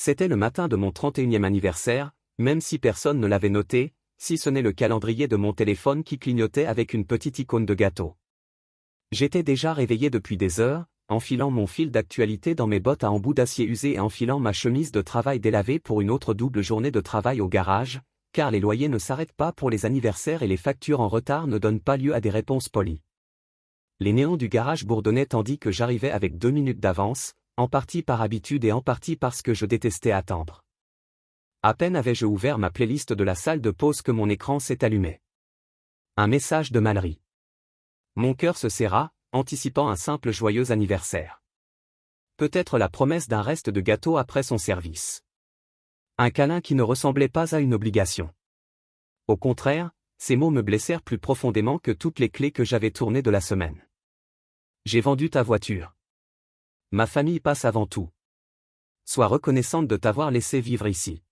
C'était le matin de mon 31e anniversaire, même si personne ne l'avait noté, si ce n'est le calendrier de mon téléphone qui clignotait avec une petite icône de gâteau. J'étais déjà réveillé depuis des heures, enfilant mon fil d'actualité dans mes bottes à embout d'acier usé et enfilant ma chemise de travail délavée pour une autre double journée de travail au garage, car les loyers ne s'arrêtent pas pour les anniversaires et les factures en retard ne donnent pas lieu à des réponses polies. Les néons du garage bourdonnaient tandis que j'arrivais avec 2 minutes d'avance, en partie par habitude et en partie parce que je détestais attendre. À peine avais-je ouvert ma playlist de la salle de pause que mon écran s'est allumé. Un message de Mallory. Mon cœur se serra, anticipant un simple joyeux anniversaire. Peut-être la promesse d'un reste de gâteau après son service. Un câlin qui ne ressemblait pas à une obligation. Au contraire, ces mots me blessèrent plus profondément que toutes les clés que j'avais tournées de la semaine. J'ai vendu ta voiture. Ma famille passe avant tout. Sois reconnaissante de t'avoir laissé vivre ici.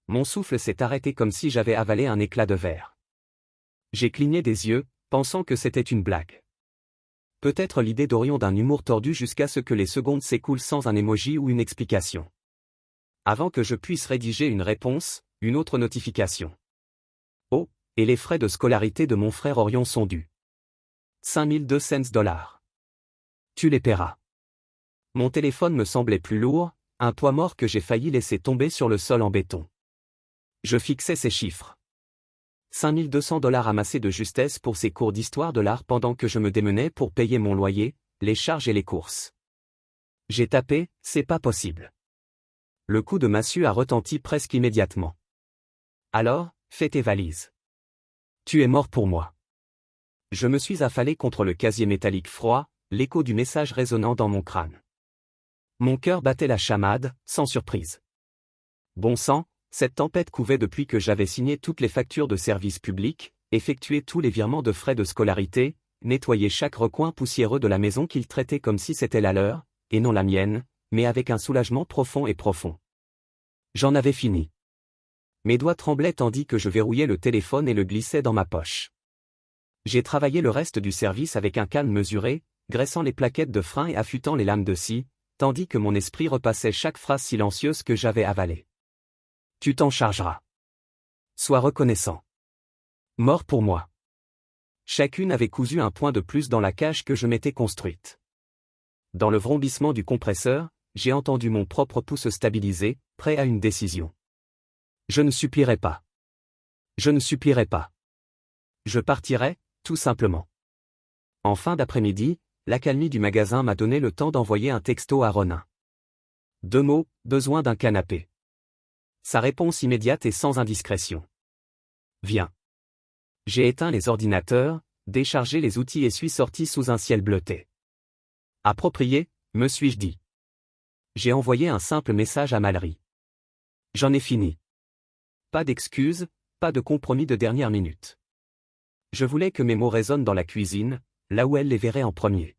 Mon souffle s'est arrêté comme si j'avais avalé un éclat de verre. J'ai cligné des yeux, pensant que c'était une blague. Peut-être l'idée d'Orion d'un humour tordu jusqu'à ce que les secondes s'écoulent sans un emoji ou une explication. Avant que je puisse rédiger une réponse, une autre notification. Oh, et les frais de scolarité de mon frère Orion sont dus. 5200 $. Tu les paieras. Mon téléphone me semblait plus lourd, un poids mort que j'ai failli laisser tomber sur le sol en béton. Je fixais ces chiffres. 5200 $ amassés de justesse pour ces cours d'histoire de l'art pendant que je me démenais pour payer mon loyer, les charges et les courses. J'ai tapé, c'est pas possible. Le coup de massue a retenti presque immédiatement. Alors, fais tes valises. Tu es mort pour moi. Je me suis affalé contre le casier métallique froid, l'écho du message résonnant dans mon crâne. Mon cœur battait la chamade, sans surprise. Bon sang, cette tempête couvait depuis que j'avais signé toutes les factures de services publics, effectué tous les virements de frais de scolarité, nettoyé chaque recoin poussiéreux de la maison qu'il traitait comme si c'était la leur, et non la mienne, mais avec un soulagement profond et profond. J'en avais fini. Mes doigts tremblaient tandis que je verrouillais le téléphone et le glissais dans ma poche. J'ai travaillé le reste du service avec un calme mesuré, graissant les plaquettes de frein et affûtant les lames de scie, tandis que mon esprit repassait chaque phrase silencieuse que j'avais avalée. Tu t'en chargeras. Sois reconnaissant. Mort pour moi. Chacune avait cousu un point de plus dans la cage que je m'étais construite. Dans le vrombissement du compresseur, j'ai entendu mon propre pouls se stabiliser, prêt à une décision. Je ne supplierai pas. Je ne supplierai pas. Je partirai, tout simplement. En fin d'après-midi, l'accalmie du magasin m'a donné le temps d'envoyer un texto à Ronin. 2 mots, besoin d'un canapé. Sa réponse immédiate et sans indiscrétion. Viens. J'ai éteint les ordinateurs, déchargé les outils et suis sorti sous un ciel bleuté. Approprié, me suis-je dit. J'ai envoyé un simple message à Mallory. J'en ai fini. Pas d'excuses, pas de compromis de dernière minute. Je voulais que mes mots résonnent dans la cuisine, là où elle les verrait en premier.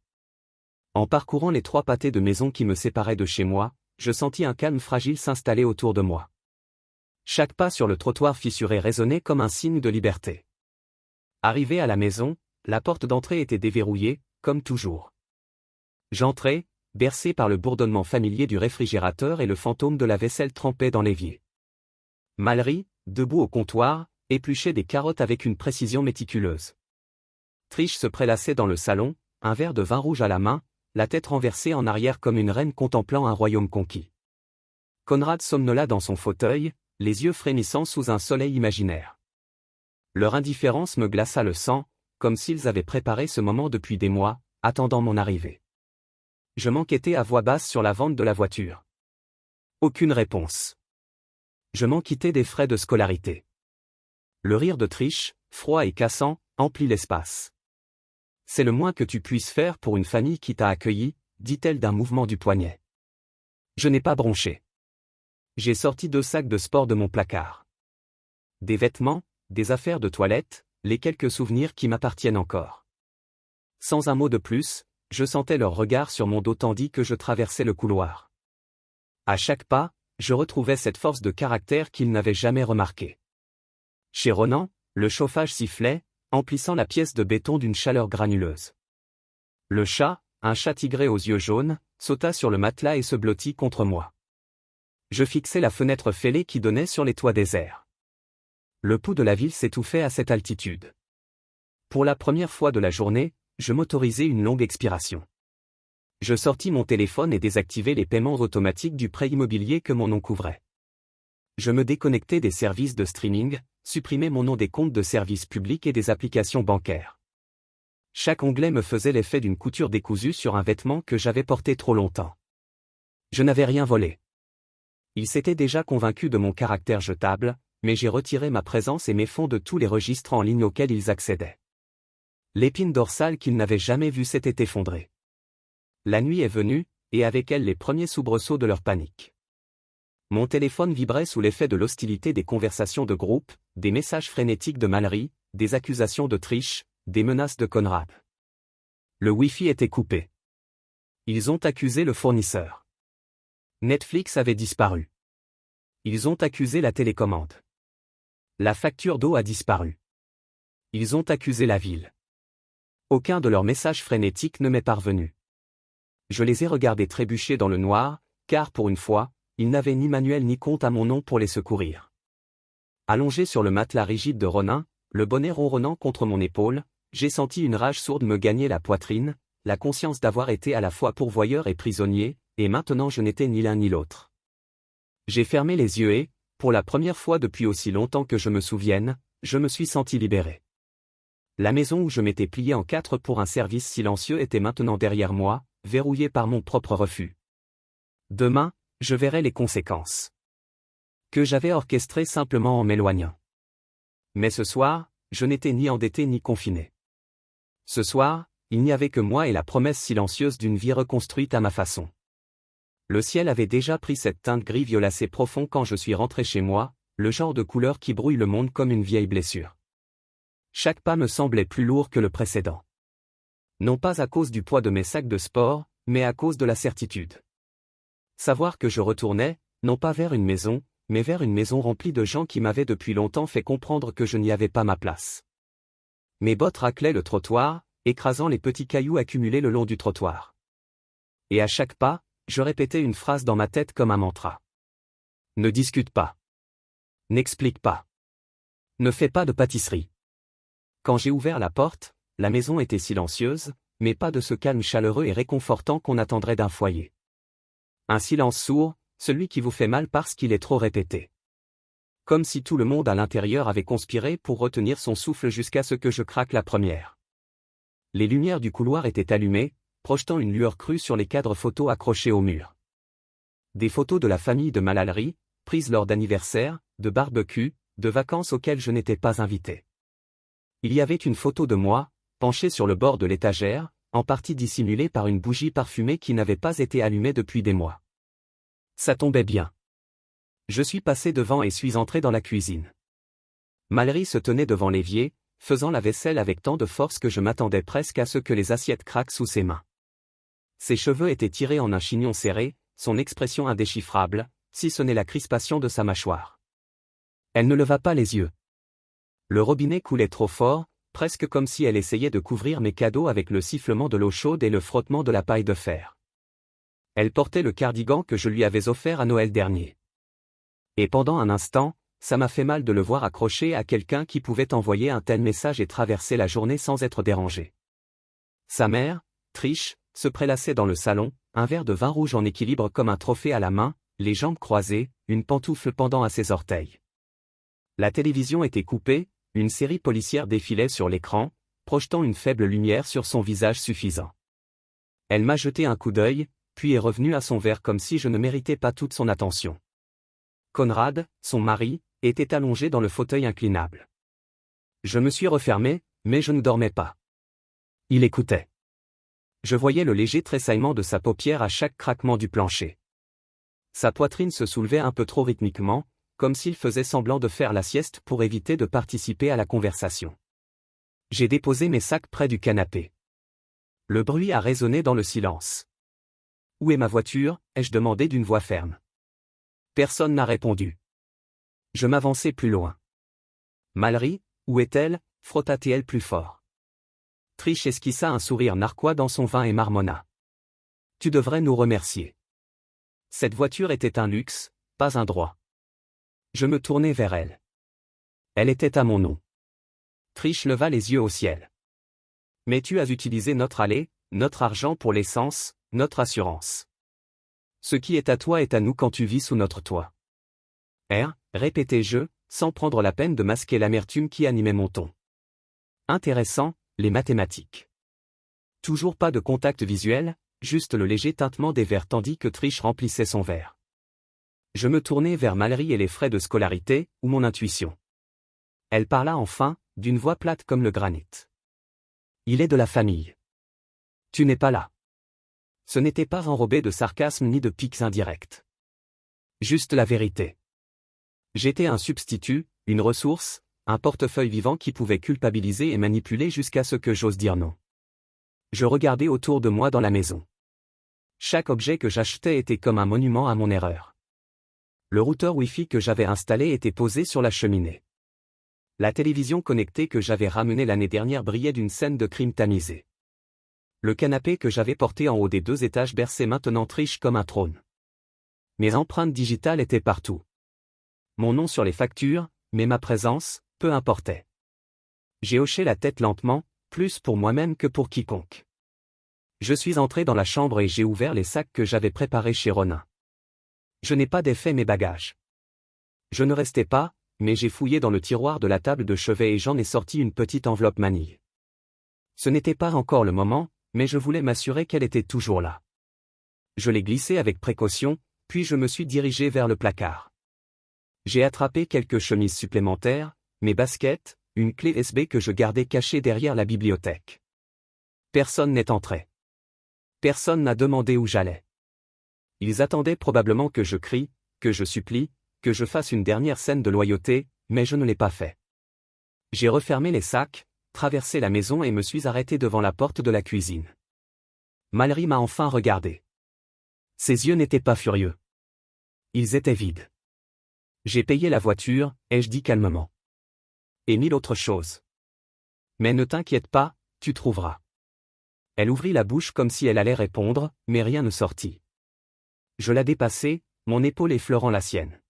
En parcourant les 3 pâtés de maison qui me séparaient de chez moi, je sentis un calme fragile s'installer autour de moi. Chaque pas sur le trottoir fissuré résonnait comme un signe de liberté. Arrivé à la maison, la porte d'entrée était déverrouillée, comme toujours. J'entrai, bercé par le bourdonnement familier du réfrigérateur et le fantôme de la vaisselle trempée dans l'évier. Mallory, debout au comptoir, épluchait des carottes avec une précision méticuleuse. Trish se prélassait dans le salon, un verre de vin rouge à la main, la tête renversée en arrière comme une reine contemplant un royaume conquis. Conrad somnola dans son fauteuil, les yeux frémissant sous un soleil imaginaire. Leur indifférence me glaça le sang, comme s'ils avaient préparé ce moment depuis des mois, attendant mon arrivée. Je m'enquêtai à voix basse sur la vente de la voiture. Aucune réponse. Je m'enquittai des frais de scolarité. Le rire de Trish, froid et cassant, emplit l'espace. C'est le moins que tu puisses faire pour une famille qui t'a accueilli, dit-elle d'un mouvement du poignet. Je n'ai pas bronché. J'ai sorti 2 sacs de sport de mon placard. Des vêtements, des affaires de toilette, les quelques souvenirs qui m'appartiennent encore. Sans un mot de plus, je sentais leur regard sur mon dos tandis que je traversais le couloir. À chaque pas, je retrouvais cette force de caractère qu'ils n'avaient jamais remarquée. Chez Ronan, le chauffage sifflait, emplissant la pièce de béton d'une chaleur granuleuse. Le chat, un chat tigré aux yeux jaunes, sauta sur le matelas et se blottit contre moi. Je fixais la fenêtre fêlée qui donnait sur les toits déserts. Le pouls de la ville s'étouffait à cette altitude. Pour la première fois de la journée, je m'autorisai une longue expiration. Je sortis mon téléphone et désactivai les paiements automatiques du prêt immobilier que mon nom couvrait. Je me déconnectai des services de streaming, supprimai mon nom des comptes de services publics et des applications bancaires. Chaque onglet me faisait l'effet d'une couture décousue sur un vêtement que j'avais porté trop longtemps. Je n'avais rien volé. Il s'était déjà convaincu de mon caractère jetable, mais j'ai retiré ma présence et mes fonds de tous les registres en ligne auxquels ils accédaient. L'épine dorsale qu'ils n'avaient jamais vue s'était effondrée. La nuit est venue, et avec elle les premiers soubresauts de leur panique. Mon téléphone vibrait sous l'effet de l'hostilité des conversations de groupe, des messages frénétiques de Mallory, des accusations de triche, des menaces de Conrad. Le Wi-Fi était coupé. Ils ont accusé le fournisseur. Netflix avait disparu. Ils ont accusé la télécommande. La facture d'eau a disparu. Ils ont accusé la ville. Aucun de leurs messages frénétiques ne m'est parvenu. Je les ai regardés trébucher dans le noir, car pour une fois, ils n'avaient ni manuel ni compte à mon nom pour les secourir. Allongé sur le matelas rigide de Ronin, le bonnet ronronnant contre mon épaule, j'ai senti une rage sourde me gagner la poitrine, la conscience d'avoir été à la fois pourvoyeur et prisonnier, et maintenant je n'étais ni l'un ni l'autre. J'ai fermé les yeux et, pour la première fois depuis aussi longtemps que je me souvienne, je me suis senti libéré. La maison où je m'étais plié en 4 pour un service silencieux était maintenant derrière moi, verrouillée par mon propre refus. Demain, je verrai les conséquences. Que j'avais orchestrées simplement en m'éloignant. Mais ce soir, je n'étais ni endetté ni confiné. Ce soir, il n'y avait que moi et la promesse silencieuse d'une vie reconstruite à ma façon. Le ciel avait déjà pris cette teinte gris violacé profond quand je suis rentré chez moi, le genre de couleur qui brouille le monde comme une vieille blessure. Chaque pas me semblait plus lourd que le précédent. Non pas à cause du poids de mes sacs de sport, mais à cause de la certitude. Savoir que je retournais, non pas vers une maison, mais vers une maison remplie de gens qui m'avaient depuis longtemps fait comprendre que je n'y avais pas ma place. Mes bottes raclaient le trottoir, écrasant les petits cailloux accumulés le long du trottoir. Et à chaque pas, je répétais une phrase dans ma tête comme un mantra. Ne discute pas. N'explique pas. Ne fais pas de pâtisserie. Quand j'ai ouvert la porte, la maison était silencieuse, mais pas de ce calme chaleureux et réconfortant qu'on attendrait d'un foyer. Un silence sourd, celui qui vous fait mal parce qu'il est trop répété. Comme si tout le monde à l'intérieur avait conspiré pour retenir son souffle jusqu'à ce que je craque la première. Les lumières du couloir étaient allumées, projetant une lueur crue sur les cadres photos accrochés au mur. Des photos de la famille de Mallory, prises lors d'anniversaires, de barbecues, de vacances auxquelles je n'étais pas invité. Il y avait une photo de moi, penché sur le bord de l'étagère, en partie dissimulée par une bougie parfumée qui n'avait pas été allumée depuis des mois. Ça tombait bien. Je suis passé devant et suis entré dans la cuisine. Mallory se tenait devant l'évier, faisant la vaisselle avec tant de force que je m'attendais presque à ce que les assiettes craquent sous ses mains. Ses cheveux étaient tirés en un chignon serré, son expression indéchiffrable, si ce n'est la crispation de sa mâchoire. Elle ne leva pas les yeux. Le robinet coulait trop fort, presque comme si elle essayait de couvrir mes cadeaux avec le sifflement de l'eau chaude et le frottement de la paille de fer. Elle portait le cardigan que je lui avais offert à Noël dernier. Et pendant un instant, ça m'a fait mal de le voir accroché à quelqu'un qui pouvait envoyer un tel message et traverser la journée sans être dérangé. Sa mère, Trish, se prélassait dans le salon, un verre de vin rouge en équilibre comme un trophée à la main, les jambes croisées, une pantoufle pendant à ses orteils. La télévision était coupée, une série policière défilait sur l'écran, projetant une faible lumière sur son visage suffisant. Elle m'a jeté un coup d'œil, puis est revenue à son verre comme si je ne méritais pas toute son attention. Conrad, son mari, était allongé dans le fauteuil inclinable. Je me suis refermé, mais je ne dormais pas. Il écoutait. Je voyais le léger tressaillement de sa paupière à chaque craquement du plancher. Sa poitrine se soulevait un peu trop rythmiquement, comme s'il faisait semblant de faire la sieste pour éviter de participer à la conversation. J'ai déposé mes sacs près du canapé. Le bruit a résonné dans le silence. « Où est ma voiture ?» ai-je demandé d'une voix ferme. Personne n'a répondu. Je m'avançai plus loin. Mallory, où est-elle ? Frotta-t-elle plus fort. Trish esquissa un sourire narquois dans son vin et marmonna. Tu devrais nous remercier. Cette voiture était un luxe, pas un droit. Je me tournai vers elle. Elle était à mon nom. Trish leva les yeux au ciel. Mais tu as utilisé notre aller, notre argent pour l'essence, notre assurance. Ce qui est à toi est à nous quand tu vis sous notre toit. Répétai-je, sans prendre la peine de masquer l'amertume qui animait mon ton. Intéressant, les mathématiques. Toujours pas de contact visuel, juste le léger tintement des verres tandis que Trish remplissait son verre. Je me tournai vers Mallory et les frais de scolarité, ou mon intuition. Elle parla enfin, d'une voix plate comme le granit. Il est de la famille. Tu n'es pas là. Ce n'était pas enrobé de sarcasme ni de piques indirectes. Juste la vérité. J'étais un substitut, une ressource, un portefeuille vivant qui pouvait culpabiliser et manipuler jusqu'à ce que j'ose dire non. Je regardais autour de moi dans la maison. Chaque objet que j'achetais était comme un monument à mon erreur. Le routeur Wi-Fi que j'avais installé était posé sur la cheminée. La télévision connectée que j'avais ramenée l'année dernière brillait d'une scène de crime tamisé. Le canapé que j'avais porté en haut des 2 étages berçait maintenant Trish comme un trône. Mes empreintes digitales étaient partout. Mon nom sur les factures, mais ma présence, peu importait. J'ai hoché la tête lentement, plus pour moi-même que pour quiconque. Je suis entré dans la chambre et j'ai ouvert les sacs que j'avais préparés chez Ronin. Je n'ai pas défait mes bagages. Je ne restais pas, mais j'ai fouillé dans le tiroir de la table de chevet et j'en ai sorti une petite enveloppe manille. Ce n'était pas encore le moment, mais je voulais m'assurer qu'elle était toujours là. Je l'ai glissée avec précaution, puis je me suis dirigé vers le placard. J'ai attrapé quelques chemises supplémentaires, mes baskets, une clé USB que je gardais cachée derrière la bibliothèque. Personne n'est entré. Personne n'a demandé où j'allais. Ils attendaient probablement que je crie, que je supplie, que je fasse une dernière scène de loyauté, mais je ne l'ai pas fait. J'ai refermé les sacs, traversé la maison et me suis arrêté devant la porte de la cuisine. Mallory m'a enfin regardé. Ses yeux n'étaient pas furieux. Ils étaient vides. J'ai payé la voiture, ai-je dit calmement. Et 1000 autres choses. Mais ne t'inquiète pas, tu trouveras. Elle ouvrit la bouche comme si elle allait répondre, mais rien ne sortit. Je la dépassai, mon épaule effleurant la sienne.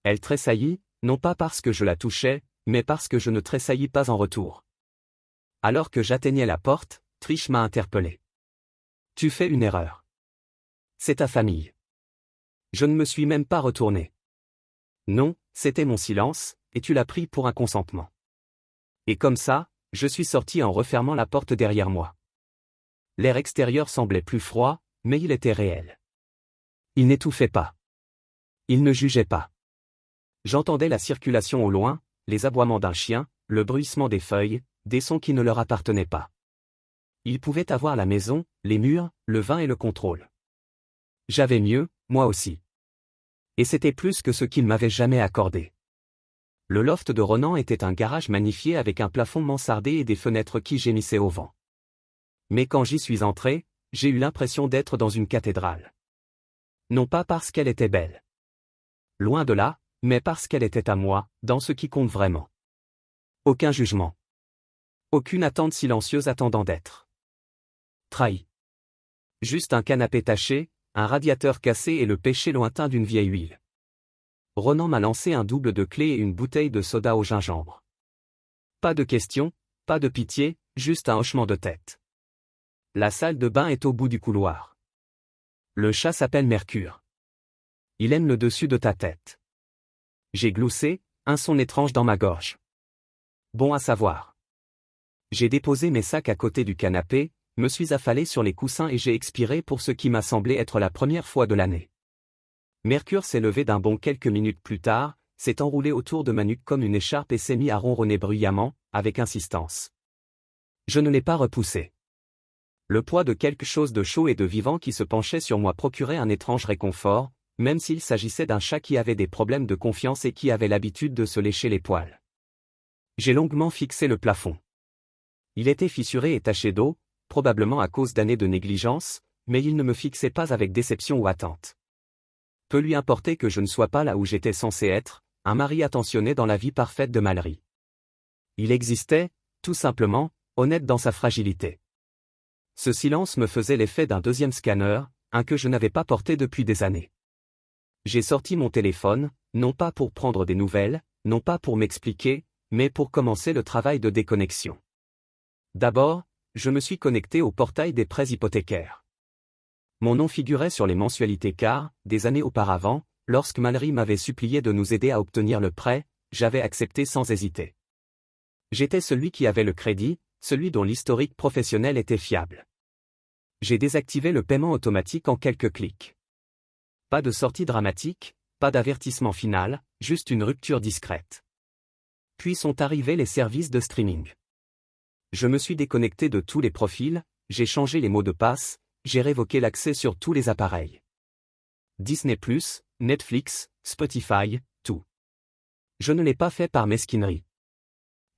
Elle tressaillit, non pas parce que je la touchais, mais parce que je ne tressaillis pas en retour. Alors que j'atteignais la porte, Trish m'a interpellé. Tu fais une erreur. C'est ta famille. Je ne me suis même pas retourné. Non, c'était mon silence, et tu l'as pris pour un consentement. Et comme ça, je suis sorti en refermant la porte derrière moi. L'air extérieur semblait plus froid, mais il était réel. Il n'étouffait pas. Il ne jugeait pas. J'entendais la circulation au loin, les aboiements d'un chien, le bruissement des feuilles, des sons qui ne leur appartenaient pas. Il pouvait avoir la maison, les murs, le vin et le contrôle. J'avais mieux, moi aussi. Et c'était plus que ce qu'il m'avait jamais accordé. Le loft de Ronan était un garage magnifié avec un plafond mansardé et des fenêtres qui gémissaient au vent. Mais quand j'y suis entré, j'ai eu l'impression d'être dans une cathédrale. Non pas parce qu'elle était belle. Loin de là, mais parce qu'elle était à moi, dans ce qui compte vraiment. Aucun jugement. Aucune attente silencieuse attendant d'être trahi. Juste un canapé taché, un radiateur cassé et le péché lointain d'une vieille huile. Ronan m'a lancé un double de clés et une bouteille de soda au gingembre. Pas de questions, pas de pitié, juste un hochement de tête. La salle de bain est au bout du couloir. Le chat s'appelle Mercure. Il aime le dessus de ta tête. J'ai gloussé, un son étrange dans ma gorge. Bon à savoir. J'ai déposé mes sacs à côté du canapé, me suis affalé sur les coussins et j'ai expiré pour ce qui m'a semblé être la première fois de l'année. Mercure s'est levé d'un bond quelques minutes plus tard, s'est enroulé autour de ma nuque comme une écharpe et s'est mis à ronronner bruyamment, avec insistance. Je ne l'ai pas repoussé. Le poids de quelque chose de chaud et de vivant qui se penchait sur moi procurait un étrange réconfort, même s'il s'agissait d'un chat qui avait des problèmes de confiance et qui avait l'habitude de se lécher les poils. J'ai longuement fixé le plafond. Il était fissuré et taché d'eau, probablement à cause d'années de négligence, mais il ne me fixait pas avec déception ou attente. Peu lui importait que je ne sois pas là où j'étais censé être, un mari attentionné dans la vie parfaite de Mallory. Il existait, tout simplement, honnête dans sa fragilité. Ce silence me faisait l'effet d'un deuxième scanner, un que je n'avais pas porté depuis des années. J'ai sorti mon téléphone, non pas pour prendre des nouvelles, non pas pour m'expliquer, mais pour commencer le travail de déconnexion. D'abord, je me suis connecté au portail des prêts hypothécaires. Mon nom figurait sur les mensualités car, des années auparavant, lorsque Mallory m'avait supplié de nous aider à obtenir le prêt, j'avais accepté sans hésiter. J'étais celui qui avait le crédit, celui dont l'historique professionnel était fiable. J'ai désactivé le paiement automatique en quelques clics. Pas de sortie dramatique, pas d'avertissement final, juste une rupture discrète. Puis sont arrivés les services de streaming. Je me suis déconnecté de tous les profils, j'ai changé les mots de passe, j'ai révoqué l'accès sur tous les appareils. Disney+, Netflix, Spotify, tout. Je ne l'ai pas fait par mesquinerie.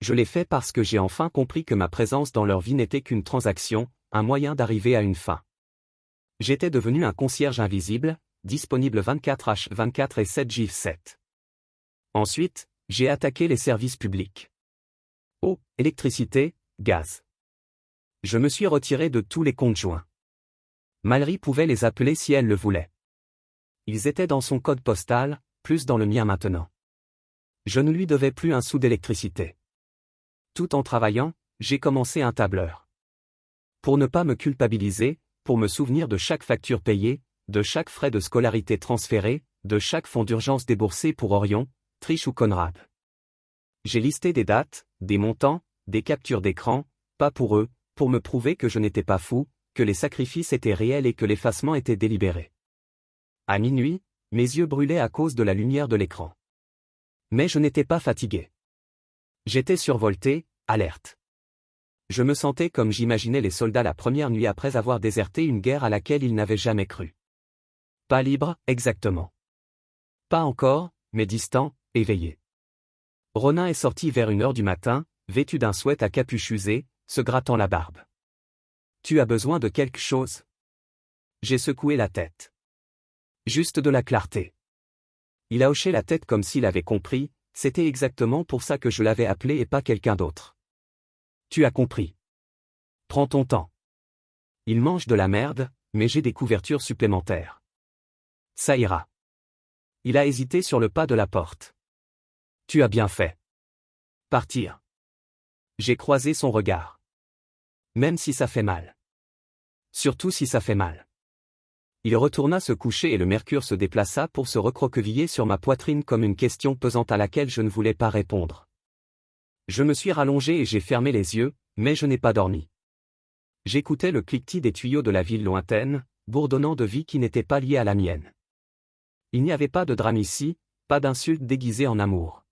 Je l'ai fait parce que j'ai enfin compris que ma présence dans leur vie n'était qu'une transaction, un moyen d'arriver à une fin. J'étais devenu un concierge invisible, disponible 24h24 et 7h7. Ensuite, j'ai attaqué les services publics. Eau, électricité, gaz. Je me suis retiré de tous les comptes joints. Mallory pouvait les appeler si elle le voulait. Ils étaient dans son code postal, plus dans le mien maintenant. Je ne lui devais plus un sou d'électricité. Tout en travaillant, j'ai commencé un tableur. Pour ne pas me culpabiliser, pour me souvenir de chaque facture payée, de chaque frais de scolarité transféré, de chaque fonds d'urgence déboursé pour Orion, Trish ou Conrad. J'ai listé des dates, des montants, des captures d'écran, pas pour eux, pour me prouver que je n'étais pas fou, que les sacrifices étaient réels et que l'effacement était délibéré. À minuit, mes yeux brûlaient à cause de la lumière de l'écran. Mais je n'étais pas fatigué. J'étais survolté, alerte. Je me sentais comme j'imaginais les soldats la première nuit après avoir déserté une guerre à laquelle ils n'avaient jamais cru. Pas libre, exactement. Pas encore, mais distant, éveillé. Ronin est sorti vers 1h du matin, vêtu d'un sweat à capuche usée, se grattant la barbe. « Tu as besoin de quelque chose ?» J'ai secoué la tête. Juste de la clarté. Il a hoché la tête comme s'il avait compris, c'était exactement pour ça que je l'avais appelé et pas quelqu'un d'autre. Tu as compris. Prends ton temps. Il mange de la merde, mais j'ai des couvertures supplémentaires. Ça ira. Il a hésité sur le pas de la porte. Tu as bien fait. Partir. J'ai croisé son regard. Même si ça fait mal. Surtout si ça fait mal. Il retourna se coucher et le mercure se déplaça pour se recroqueviller sur ma poitrine comme une question pesante à laquelle je ne voulais pas répondre. Je me suis rallongé et j'ai fermé les yeux, mais je n'ai pas dormi. J'écoutais le cliquetis des tuyaux de la ville lointaine, bourdonnant de vie qui n'était pas liée à la mienne. Il n'y avait pas de drame ici, pas d'insulte déguisée en amour.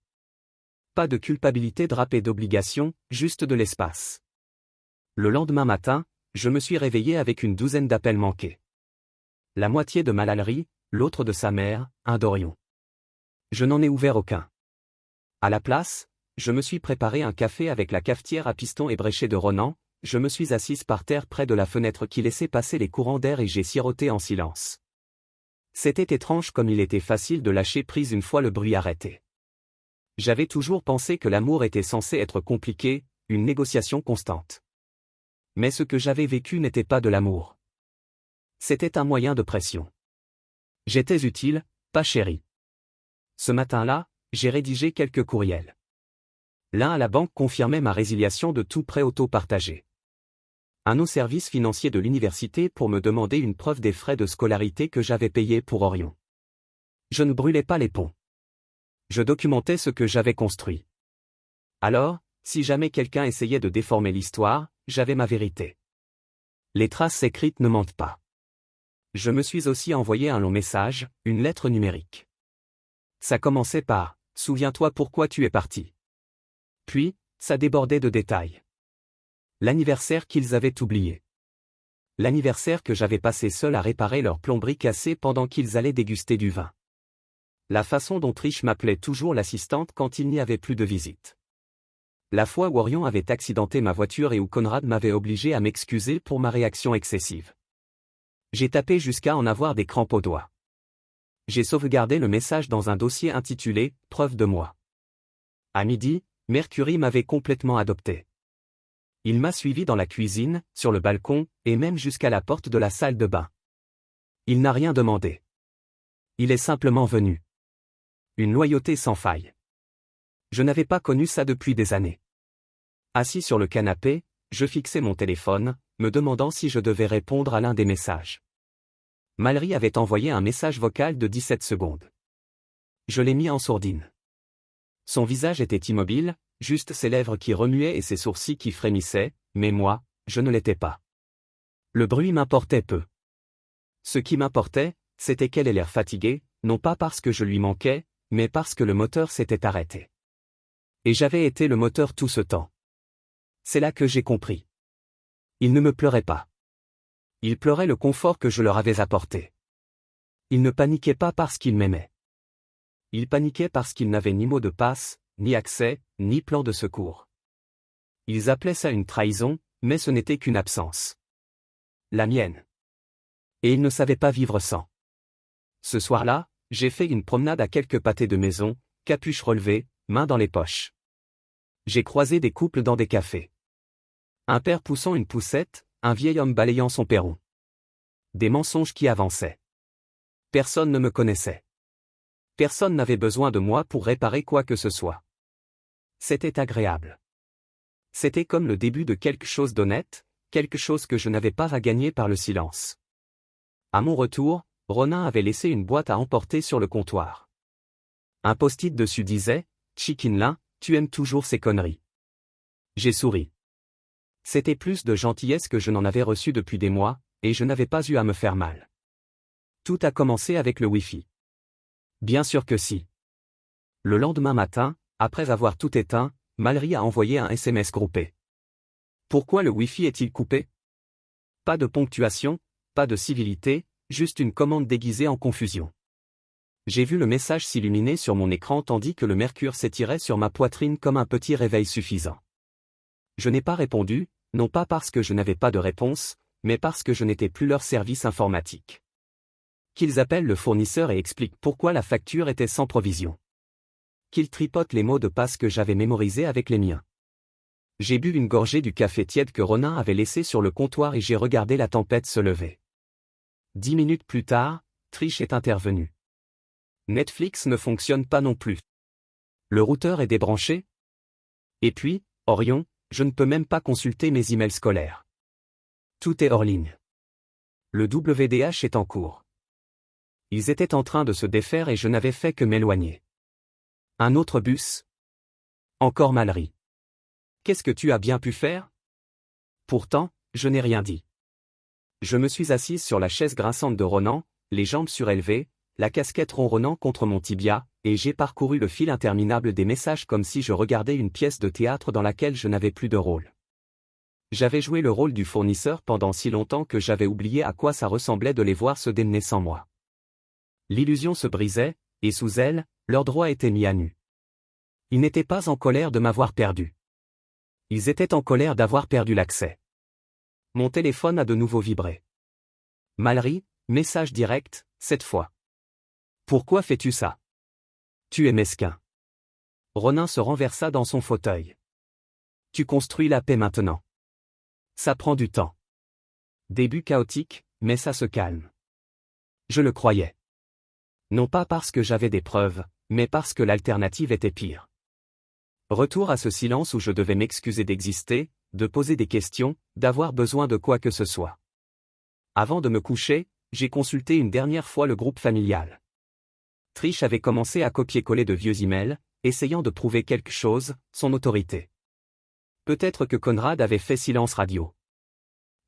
Pas de culpabilité drapée d'obligation, juste de l'espace. Le lendemain matin, je me suis réveillé avec une douzaine d'appels manqués. La moitié de Mallory, l'autre de sa mère, un d'Orion. Je n'en ai ouvert aucun. À la place, je me suis préparé un café avec la cafetière à piston ébréché de Ronan, je me suis assise par terre près de la fenêtre qui laissait passer les courants d'air et j'ai siroté en silence. C'était étrange comme il était facile de lâcher prise une fois le bruit arrêté. J'avais toujours pensé que l'amour était censé être compliqué, une négociation constante. Mais ce que j'avais vécu n'était pas de l'amour. C'était un moyen de pression. J'étais utile, pas chéri. Ce matin-là, j'ai rédigé quelques courriels. L'un à la banque confirmait ma résiliation de tout prêt auto-partagé. Un au service financier de l'université pour me demander une preuve des frais de scolarité que j'avais payés pour Orion. Je ne brûlais pas les ponts. Je documentais ce que j'avais construit. Alors, si jamais quelqu'un essayait de déformer l'histoire, j'avais ma vérité. Les traces écrites ne mentent pas. Je me suis aussi envoyé un long message, une lettre numérique. Ça commençait par « Souviens-toi pourquoi tu es parti ». Puis, ça débordait de détails. L'anniversaire qu'ils avaient oublié. L'anniversaire que j'avais passé seul à réparer leur plomberie cassée pendant qu'ils allaient déguster du vin. La façon dont Trish m'appelait toujours l'assistante quand il n'y avait plus de visite. La fois où Orion avait accidenté ma voiture et où Conrad m'avait obligé à m'excuser pour ma réaction excessive. J'ai tapé jusqu'à en avoir des crampes aux doigts. J'ai sauvegardé le message dans un dossier intitulé « Preuve de moi ». À midi, Mercury m'avait complètement adopté. Il m'a suivi dans la cuisine, sur le balcon, et même jusqu'à la porte de la salle de bain. Il n'a rien demandé. Il est simplement venu. Une loyauté sans faille. Je n'avais pas connu ça depuis des années. Assis sur le canapé, je fixais mon téléphone, me demandant si je devais répondre à l'un des messages. Mallory avait envoyé un message vocal de 17 secondes. Je l'ai mis en sourdine. Son visage était immobile, juste ses lèvres qui remuaient et ses sourcils qui frémissaient, mais moi, je ne l'étais pas. Le bruit m'importait peu. Ce qui m'importait, c'était qu'elle ait l'air fatiguée, non pas parce que je lui manquais, mais parce que le moteur s'était arrêté. Et j'avais été le moteur tout ce temps. C'est là que j'ai compris. Il ne me pleurait pas. Il pleurait le confort que je leur avais apporté. Il ne paniquait pas parce qu'il m'aimait. Il paniquait parce qu'il n'avait ni mot de passe, ni accès, ni plan de secours. Ils appelaient ça une trahison, mais ce n'était qu'une absence. La mienne. Et il ne savait pas vivre sans. Ce soir-là, j'ai fait une promenade à quelques pâtés de maison, capuche relevée, mains dans les poches. J'ai croisé des couples dans des cafés. Un père poussant une poussette, un vieil homme balayant son perron. Des mensonges qui avançaient. Personne ne me connaissait. Personne n'avait besoin de moi pour réparer quoi que ce soit. C'était agréable. C'était comme le début de quelque chose d'honnête, quelque chose que je n'avais pas à gagner par le silence. À mon retour, Ronin avait laissé une boîte à emporter sur le comptoir. Un post-it dessus disait « Chicken, tu aimes toujours ces conneries. » J'ai souri. C'était plus de gentillesse que je n'en avais reçu depuis des mois, et je n'avais pas eu à me faire mal. Tout a commencé avec le Wi-Fi. Bien sûr que si. Le lendemain matin, après avoir tout éteint, Mallory a envoyé un SMS groupé. Pourquoi le Wi-Fi est-il coupé? Pas de ponctuation, pas de civilité, juste une commande déguisée en confusion. J'ai vu le message s'illuminer sur mon écran tandis que le mercure s'étirait sur ma poitrine comme un petit réveil suffisant. Je n'ai pas répondu, non pas parce que je n'avais pas de réponse, mais parce que je n'étais plus leur service informatique. Qu'ils appellent le fournisseur et expliquent pourquoi la facture était sans provision. Qu'ils tripotent les mots de passe que j'avais mémorisés avec les miens. J'ai bu une gorgée du café tiède que Ronin avait laissé sur le comptoir et j'ai regardé la tempête se lever. 10 minutes plus tard, Trish est intervenue. Netflix ne fonctionne pas non plus. Le routeur est débranché. Et puis, Orion, je ne peux même pas consulter mes emails scolaires. Tout est hors ligne. Le WDH est en cours. Ils étaient en train de se défaire et je n'avais fait que m'éloigner. Un autre bus? Encore Mallory. Qu'est-ce que tu as bien pu faire? Pourtant, je n'ai rien dit. Je me suis assise sur la chaise grinçante de Ronan, les jambes surélevées, la casquette ronronnant contre mon tibia, et j'ai parcouru le fil interminable des messages comme si je regardais une pièce de théâtre dans laquelle je n'avais plus de rôle. J'avais joué le rôle du fournisseur pendant si longtemps que j'avais oublié à quoi ça ressemblait de les voir se démener sans moi. L'illusion se brisait, et sous elle, leurs droits étaient mis à nu. Ils n'étaient pas en colère de m'avoir perdu. Ils étaient en colère d'avoir perdu l'accès. Mon téléphone a de nouveau vibré. Mallory, message direct, cette fois. Pourquoi fais-tu ça? Tu es mesquin. Ronin se renversa dans son fauteuil. Tu construis la paix maintenant. Ça prend du temps. Début chaotique, mais ça se calme. Je le croyais. Non pas parce que j'avais des preuves, mais parce que l'alternative était pire. Retour à ce silence où je devais m'excuser d'exister, de poser des questions, d'avoir besoin de quoi que ce soit. Avant de me coucher, j'ai consulté une dernière fois le groupe familial. Trish avait commencé à copier-coller de vieux emails, essayant de prouver quelque chose, son autorité. Peut-être que Conrad avait fait silence radio.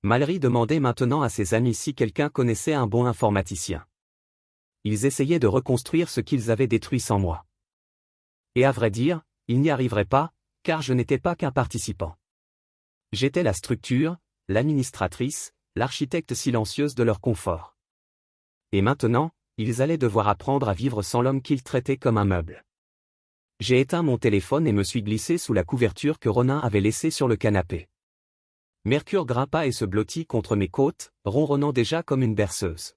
Mallory demandait maintenant à ses amis si quelqu'un connaissait un bon informaticien. Ils essayaient de reconstruire ce qu'ils avaient détruit sans moi. Et à vrai dire, ils n'y arriveraient pas, car je n'étais pas qu'un participant. J'étais la structure, l'administratrice, l'architecte silencieuse de leur confort. Et maintenant, ils allaient devoir apprendre à vivre sans l'homme qu'ils traitaient comme un meuble. J'ai éteint mon téléphone et me suis glissé sous la couverture que Ronin avait laissée sur le canapé. Mercure grimpa et se blottit contre mes côtes, ronronnant déjà comme une berceuse.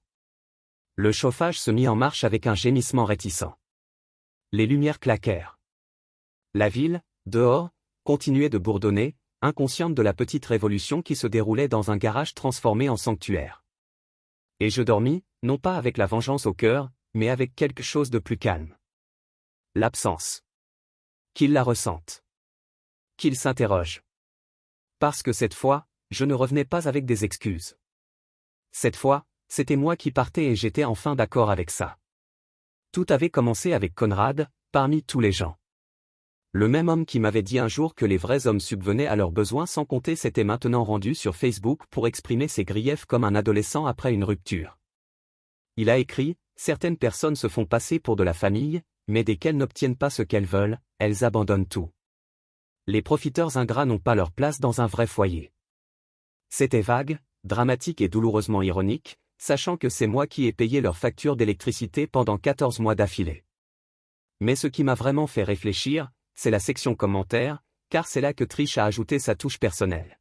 Le chauffage se mit en marche avec un gémissement réticent. Les lumières claquèrent. La ville, dehors, continuait de bourdonner, inconsciente de la petite révolution qui se déroulait dans un garage transformé en sanctuaire. Et je dormis, non pas avec la vengeance au cœur, mais avec quelque chose de plus calme. L'absence. Qu'il la ressente. Qu'il s'interroge. Parce que cette fois, je ne revenais pas avec des excuses. Cette fois, c'était moi qui partais et j'étais enfin d'accord avec ça. Tout avait commencé avec Conrad, parmi tous les gens. Le même homme qui m'avait dit un jour que les vrais hommes subvenaient à leurs besoins sans compter s'était maintenant rendu sur Facebook pour exprimer ses griefs comme un adolescent après une rupture. Il a écrit « Certaines personnes se font passer pour de la famille, mais dès qu'elles n'obtiennent pas ce qu'elles veulent, elles abandonnent tout. Les profiteurs ingrats n'ont pas leur place dans un vrai foyer. » C'était vague, dramatique et douloureusement ironique, sachant que c'est moi qui ai payé leur facture d'électricité pendant 14 mois d'affilée. Mais ce qui m'a vraiment fait réfléchir, c'est la section commentaires, car c'est là que Trish a ajouté sa touche personnelle.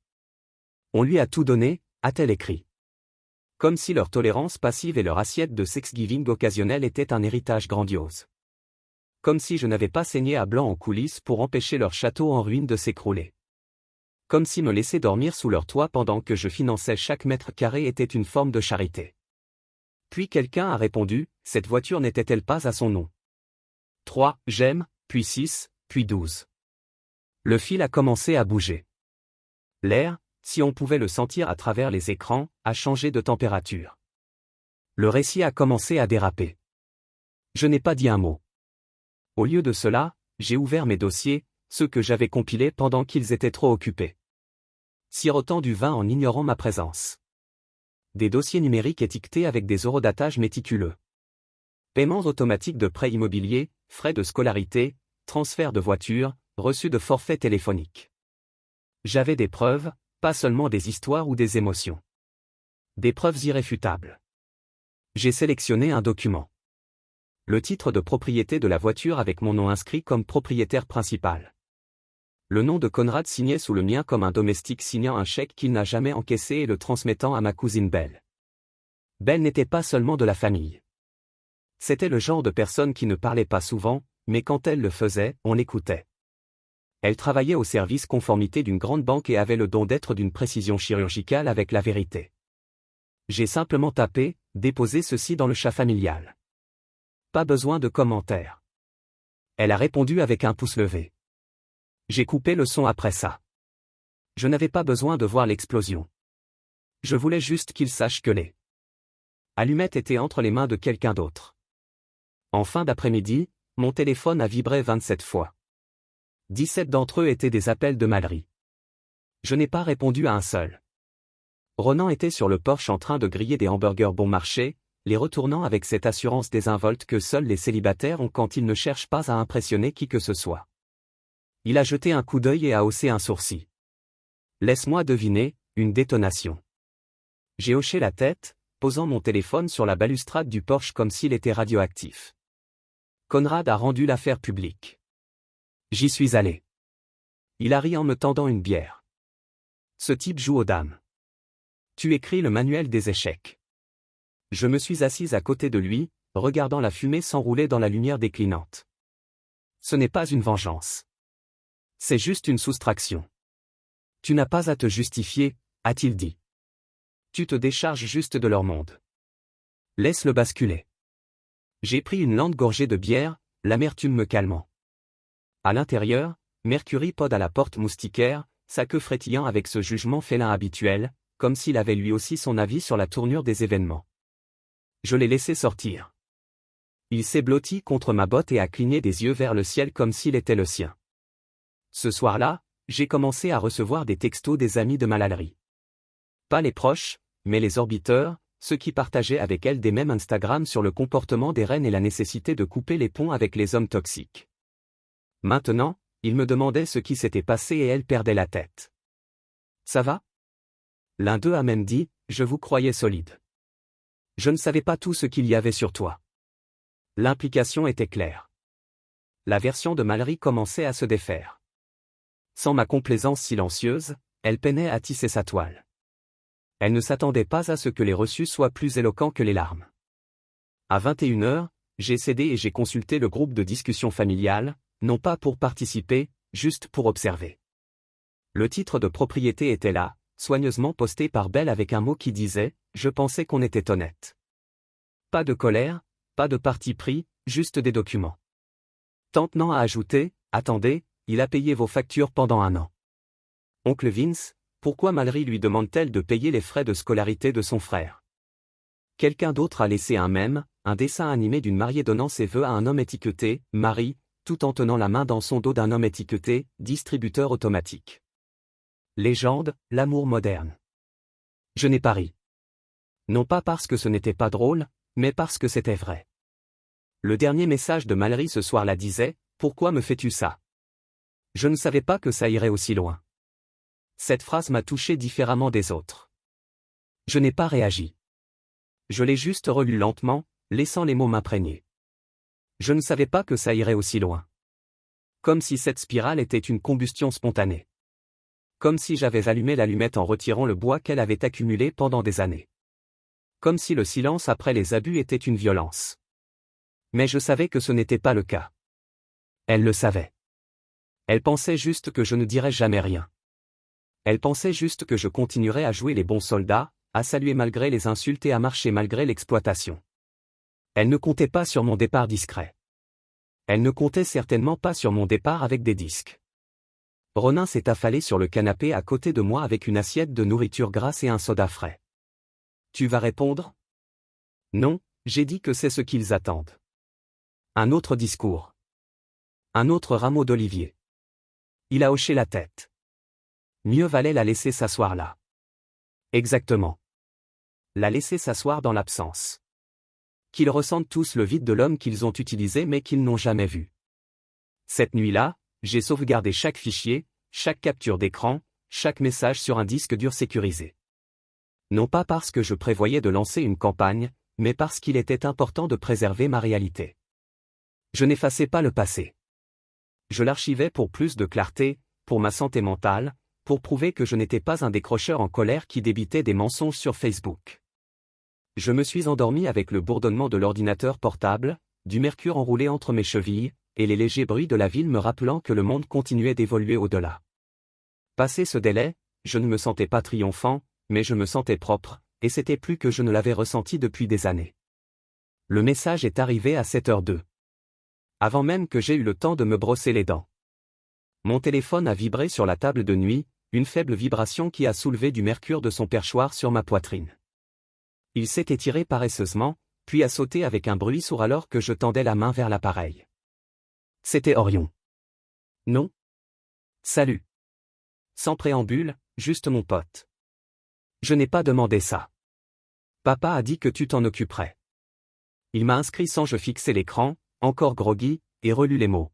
On lui a tout donné, a-t-elle écrit. Comme si leur tolérance passive et leur assiette de Thanksgiving occasionnel étaient un héritage grandiose. Comme si je n'avais pas saigné à blanc en coulisses pour empêcher leur château en ruine de s'écrouler. Comme si me laisser dormir sous leur toit pendant que je finançais chaque mètre carré était une forme de charité. Puis quelqu'un a répondu, cette voiture n'était-elle pas à son nom? 3, j'aime, puis 6, puis 12. Le fil a commencé à bouger. L'air, si on pouvait le sentir à travers les écrans, a changé de température. Le récit a commencé à déraper. Je n'ai pas dit un mot. Au lieu de cela, j'ai ouvert mes dossiers, ceux que j'avais compilés pendant qu'ils étaient trop occupés. Sirotant du vin en ignorant ma présence. Des dossiers numériques étiquetés avec des eurodatages méticuleux. Paiements automatiques de prêts immobiliers, frais de scolarité, transfert de voiture, reçu de forfait téléphonique. J'avais des preuves, pas seulement des histoires ou des émotions. Des preuves irréfutables. J'ai sélectionné un document. Le titre de propriété de la voiture avec mon nom inscrit comme propriétaire principal. Le nom de Conrad signé sous le mien comme un domestique signant un chèque qu'il n'a jamais encaissé et le transmettant à ma cousine Belle. Belle n'était pas seulement de la famille. C'était le genre de personne qui ne parlait pas souvent, mais quand elle le faisait, on l'écoutait. Elle travaillait au service conformité d'une grande banque et avait le don d'être d'une précision chirurgicale avec la vérité. J'ai simplement tapé, déposé ceci dans le chat familial. Pas besoin de commentaires. Elle a répondu avec un pouce levé. J'ai coupé le son après ça. Je n'avais pas besoin de voir l'explosion. Je voulais juste qu'il sache que les allumettes étaient entre les mains de quelqu'un d'autre. En fin d'après-midi, mon téléphone a vibré 27 fois. 17 d'entre eux étaient des appels de Mallory. Je n'ai pas répondu à un seul. Ronan était sur le porche en train de griller des hamburgers bon marché, les retournant avec cette assurance désinvolte que seuls les célibataires ont quand ils ne cherchent pas à impressionner qui que ce soit. Il a jeté un coup d'œil et a haussé un sourcil. Laisse-moi deviner, une détonation. J'ai hoché la tête, posant mon téléphone sur la balustrade du porche comme s'il était radioactif. Conrad a rendu l'affaire publique. J'y suis allé. Il a ri en me tendant une bière. Ce type joue aux dames. Tu écris le manuel des échecs. Je me suis assise à côté de lui, regardant la fumée s'enrouler dans la lumière déclinante. Ce n'est pas une vengeance. C'est juste une soustraction. Tu n'as pas à te justifier, a-t-il dit. Tu te décharges juste de leur monde. Laisse-le basculer. J'ai pris une lente gorgée de bière, l'amertume me calmant. À l'intérieur, Mercury pôde à la porte moustiquaire, sa queue frétillant avec ce jugement félin habituel, comme s'il avait lui aussi son avis sur la tournure des événements. Je l'ai laissé sortir. Il s'est blotti contre ma botte et a cligné des yeux vers le ciel comme s'il était le sien. Ce soir-là, j'ai commencé à recevoir des textos des amis de Mallory. Pas les proches, mais les orbiteurs, ceux qui partageaient avec elle des mèmes Instagram sur le comportement des reines et la nécessité de couper les ponts avec les hommes toxiques. Maintenant, ils me demandaient ce qui s'était passé et elle perdait la tête. Ça va? L'un d'eux a même dit, je vous croyais solide. Je ne savais pas tout ce qu'il y avait sur toi. L'implication était claire. La version de Mallory commençait à se défaire. Sans ma complaisance silencieuse, elle peinait à tisser sa toile. Elle ne s'attendait pas à ce que les reçus soient plus éloquents que les larmes. À 21h, j'ai cédé et j'ai consulté le groupe de discussion familiale, non pas pour participer, juste pour observer. Le titre de propriété était là, soigneusement posté par Belle avec un mot qui disait « Je pensais qu'on était honnête ». Pas de colère, Pas de parti pris, juste des documents. Tentant à ajouter, attendez, il a payé vos factures pendant 1 an. Oncle Vince, pourquoi Mallory lui demande-t-elle de payer les frais de scolarité de son frère? Quelqu'un d'autre a laissé un mème, un dessin animé d'une mariée donnant ses vœux à un homme étiqueté, Marie, tout en tenant la main dans son dos d'un homme étiqueté, distributeur automatique. Légende, l'amour moderne. Je n'ai pas ri. Non pas parce que ce n'était pas drôle, mais parce que c'était vrai. Le dernier message de Mallory ce soir-là disait, « Pourquoi me fais-tu ça ?» Je ne savais pas que ça irait aussi loin. Cette phrase m'a touché différemment des autres. Je n'ai pas réagi. Je l'ai juste relu lentement, laissant les mots m'imprégner. Je ne savais pas que ça irait aussi loin. Comme si cette spirale était une combustion spontanée. Comme si j'avais allumé l'allumette en retirant le bois qu'elle avait accumulé pendant des années. Comme si le silence après les abus était une violence. Mais je savais que ce n'était pas le cas. Elle le savait. Elle pensait juste que je ne dirais jamais rien. Elle pensait juste que je continuerais à jouer les bons soldats, à saluer malgré les insultes et à marcher malgré l'exploitation. Elle ne comptait pas sur mon départ discret. Elle ne comptait certainement pas sur mon départ avec des disques. Ronin s'est affalé sur le canapé à côté de moi avec une assiette de nourriture grasse et un soda frais. Tu vas répondre? Non, j'ai dit que c'est ce qu'ils attendent. Un autre discours. Un autre rameau d'olivier. Il a hoché la tête. Mieux valait la laisser s'asseoir là. Exactement. La laisser s'asseoir dans l'absence. Qu'ils ressentent tous le vide de l'homme qu'ils ont utilisé mais qu'ils n'ont jamais vu. Cette nuit-là, j'ai sauvegardé chaque fichier, chaque capture d'écran, chaque message sur un disque dur sécurisé. Non pas parce que je prévoyais de lancer une campagne, mais parce qu'il était important de préserver ma réalité. Je n'effaçais pas le passé. Je l'archivais pour plus de clarté, pour ma santé mentale, pour prouver que je n'étais pas un décrocheur en colère qui débitait des mensonges sur Facebook. Je me suis endormi avec le bourdonnement de l'ordinateur portable, du mercure enroulé entre mes chevilles, et les légers bruits de la ville me rappelant que le monde continuait d'évoluer au-delà. Passé ce délai, je ne me sentais pas triomphant, mais je me sentais propre, et c'était plus que je ne l'avais ressenti depuis des années. Le message est arrivé à 7h02. Avant même que j'aie eu le temps de me brosser les dents. Mon téléphone a vibré sur la table de nuit, une faible vibration qui a soulevé du mercure de son perchoir sur ma poitrine. Il s'est étiré paresseusement, puis a sauté avec un bruit sourd alors que je tendais la main vers l'appareil. C'était Orion. Non. Salut. Sans préambule, juste mon pote. Je n'ai pas demandé ça. Papa a dit que tu t'en occuperais. Il m'a inscrit sans je fixer l'écran, encore groggy, et relu les mots.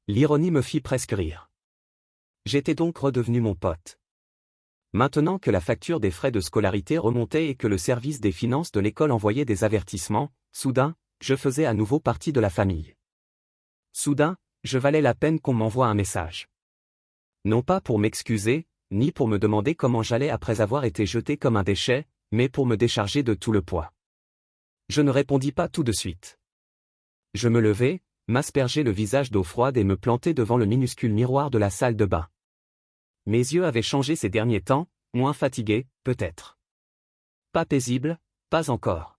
L'ironie me fit presque rire. J'étais donc redevenu mon pote. Maintenant que la facture des frais de scolarité remontait et que le service des finances de l'école envoyait des avertissements, soudain, je faisais à nouveau partie de la famille. Soudain, je valais la peine qu'on m'envoie un message. Non pas pour m'excuser, ni pour me demander comment j'allais après avoir été jeté comme un déchet, mais pour me décharger de tout le poids. Je ne répondis pas tout de suite. Je me levai, m'aspergeai le visage d'eau froide et me plantai devant le minuscule miroir de la salle de bain. Mes yeux avaient changé ces derniers temps, moins fatigués, peut-être. Pas paisibles, pas encore.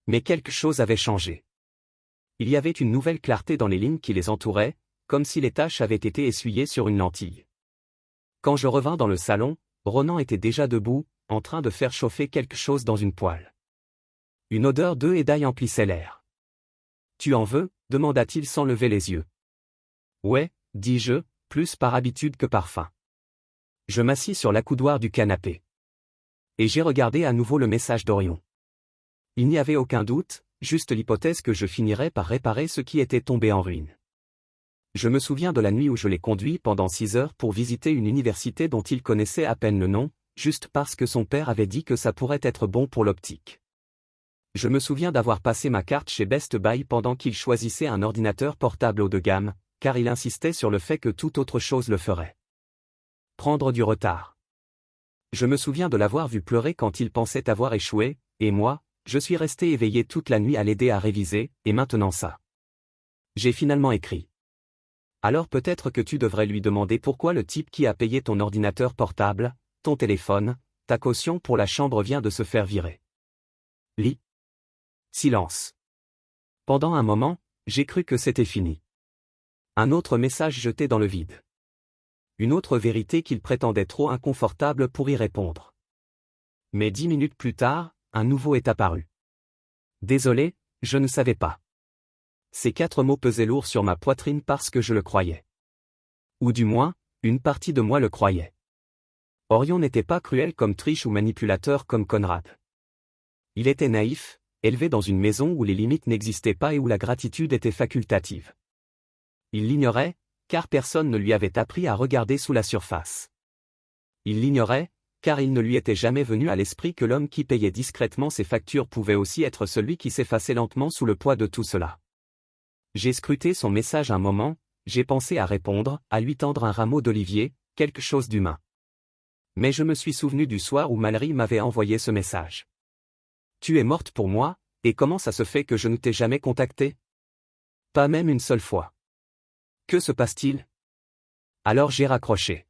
Mais quelque chose avait changé. Il y avait une nouvelle clarté dans les lignes qui les entouraient, comme si les taches avaient été essuyées sur une lentille. Quand je revins dans le salon, Ronan était déjà debout, en train de faire chauffer quelque chose dans une poêle. Une odeur d'œuf et d'ail emplissait l'air. « Tu en veux » demanda-t-il sans lever les yeux. « Ouais » dis-je, plus par habitude que par faim. Je m'assis sur l'accoudoir du canapé. Et j'ai regardé à nouveau le message d'Orion. Il n'y avait aucun doute, juste l'hypothèse que je finirais par réparer ce qui était tombé en ruine. Je me souviens de la nuit où je l'ai conduit pendant 6 heures pour visiter une université dont il connaissait à peine le nom, juste parce que son père avait dit que ça pourrait être bon pour l'optique. Je me souviens d'avoir passé ma carte chez Best Buy pendant qu'il choisissait un ordinateur portable haut de gamme, car il insistait sur le fait que toute autre chose le ferait. Prendre du retard. Je me souviens de l'avoir vu pleurer quand il pensait avoir échoué, et moi, je suis resté éveillé toute la nuit à l'aider à réviser, et maintenant ça. J'ai finalement écrit. Alors peut-être que tu devrais lui demander pourquoi le type qui a payé ton ordinateur portable, ton téléphone, ta caution pour la chambre vient de se faire virer. Lis. Silence. Pendant un moment, j'ai cru que c'était fini. Un autre message jeté dans le vide. Une autre vérité qu'il prétendait trop inconfortable pour y répondre. Mais 10 minutes plus tard, un nouveau est apparu. Désolé, je ne savais pas. Ces 4 mots pesaient lourd sur ma poitrine parce que je le croyais. Ou du moins, une partie de moi le croyait. Orion n'était pas cruel comme Trish ou manipulateur comme Conrad. Il était naïf, élevé dans une maison où les limites n'existaient pas et où la gratitude était facultative. Il l'ignorait, car personne ne lui avait appris à regarder sous la surface. Il l'ignorait, car il ne lui était jamais venu à l'esprit que l'homme qui payait discrètement ses factures pouvait aussi être celui qui s'effaçait lentement sous le poids de tout cela. J'ai scruté son message un moment, j'ai pensé à répondre, à lui tendre un rameau d'olivier, quelque chose d'humain. Mais je me suis souvenu du soir où Mallory m'avait envoyé ce message. Tu es morte pour moi, et comment ça se fait que je ne t'ai jamais contacté? Pas même une seule fois. Que se passe-t-il? Alors j'ai raccroché.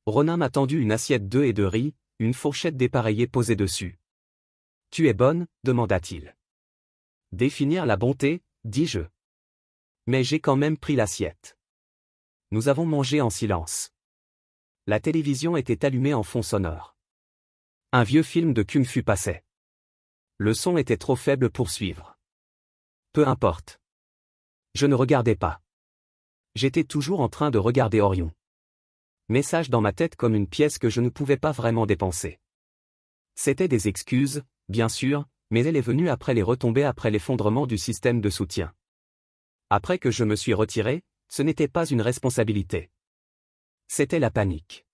Ronin m'a tendu une assiette d'œufs et de riz, une fourchette dépareillée posée dessus. Tu es bonne? Demanda-t-il. Définir la bonté, dis-je. Mais j'ai quand même pris l'assiette. Nous avons mangé en silence. La télévision était allumée en fond sonore. Un vieux film de kung-fu passait. Le son était trop faible pour suivre. Peu importe. Je ne regardais pas. J'étais toujours en train de regarder Orion. Message dans ma tête comme une pièce que je ne pouvais pas vraiment dépenser. C'était des excuses, bien sûr, mais elle est venue après les retombées après l'effondrement du système de soutien. Après que je me suis retiré, ce n'était pas une responsabilité. C'était la panique.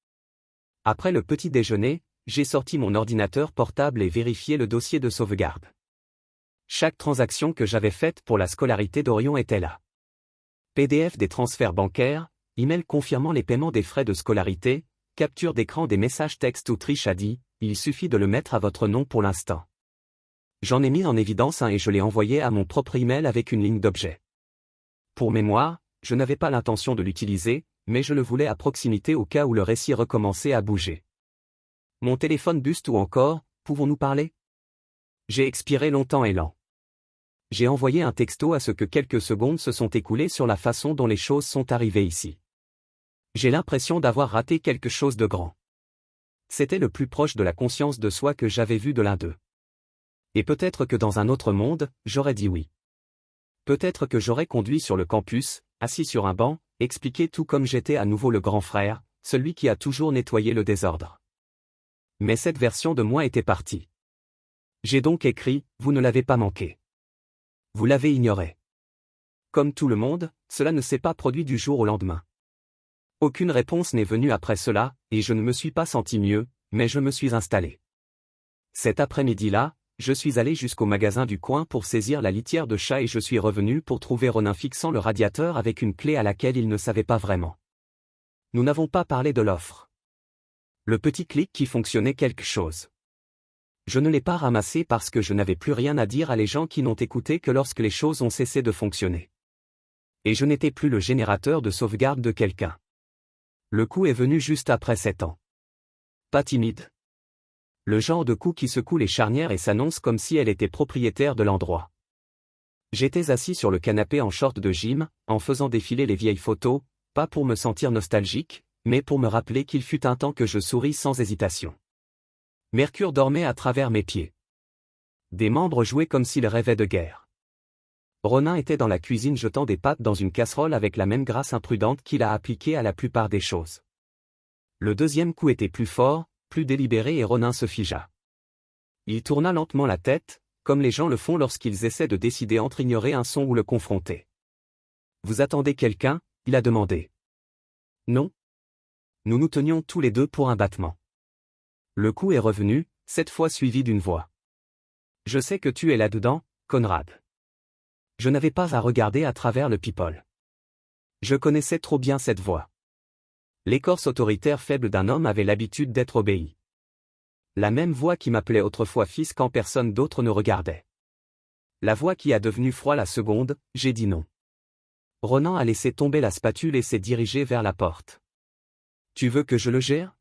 Après le petit déjeuner, j'ai sorti mon ordinateur portable et vérifié le dossier de sauvegarde. Chaque transaction que j'avais faite pour la scolarité d'Orion était là. PDF des transferts bancaires, email confirmant les paiements des frais de scolarité, capture d'écran des messages textes où Trish a dit « Il suffit de le mettre à votre nom pour l'instant ». J'en ai mis en évidence un et je l'ai envoyé à mon propre email avec une ligne d'objet. Pour mémoire, je n'avais pas l'intention de l'utiliser, mais je le voulais à proximité au cas où le récit recommençait à bouger. Mon téléphone buste ou encore, pouvons-nous parler? J'ai expiré longtemps et lent. J'ai envoyé un texto à ce que quelques secondes se sont écoulées sur la façon dont les choses sont arrivées ici. J'ai l'impression d'avoir raté quelque chose de grand. C'était le plus proche de la conscience de soi que j'avais vu de l'un d'eux. Et peut-être que dans un autre monde, j'aurais dit oui. Peut-être que j'aurais conduit sur le campus, assis sur un banc, expliqué tout comme j'étais à nouveau le grand frère, celui qui a toujours nettoyé le désordre. Mais cette version de moi était partie. J'ai donc écrit, vous ne l'avez pas manqué. Vous l'avez ignoré. Comme tout le monde, cela ne s'est pas produit du jour au lendemain. Aucune réponse n'est venue après cela, et je ne me suis pas senti mieux, mais je me suis installé. Cet après-midi-là, je suis allé jusqu'au magasin du coin pour saisir la litière de chat et je suis revenu pour trouver Ronin fixant le radiateur avec une clé à laquelle il ne savait pas vraiment. Nous n'avons pas parlé de l'offre. Le petit clic qui fonctionnait quelque chose. Je ne l'ai pas ramassé parce que je n'avais plus rien à dire à les gens qui n'ont écouté que lorsque les choses ont cessé de fonctionner. Et je n'étais plus le générateur de sauvegarde de quelqu'un. Le coup est venu juste après 7 ans. Pas timide. Le genre de coup qui secoue les charnières et s'annonce comme si elle était propriétaire de l'endroit. J'étais assis sur le canapé en short de gym, en faisant défiler les vieilles photos, pas pour me sentir nostalgique, mais pour me rappeler qu'il fut un temps que je souris sans hésitation. Mercure dormait à travers mes pieds. Des membres jouaient comme s'ils rêvaient de guerre. Ronin était dans la cuisine jetant des pâtes dans une casserole avec la même grâce imprudente qu'il a appliquée à la plupart des choses. Le deuxième coup était plus fort, plus délibéré et Ronin se figea. Il tourna lentement la tête, comme les gens le font lorsqu'ils essaient de décider entre ignorer un son ou le confronter. « Vous attendez quelqu'un » il a demandé. « Non. » Nous nous tenions tous les deux pour un battement. Le coup est revenu, cette fois suivi d'une voix. « Je sais que tu es là-dedans, Conrad. » Je n'avais pas à regarder à travers le people. Je connaissais trop bien cette voix. L'écorce autoritaire faible d'un homme avait l'habitude d'être obéi. La même voix qui m'appelait autrefois fils quand personne d'autre ne regardait. La voix qui a devenu froid la seconde, j'ai dit non. Ronan a laissé tomber la spatule et s'est dirigé vers la porte. « Tu veux que je le gère ?»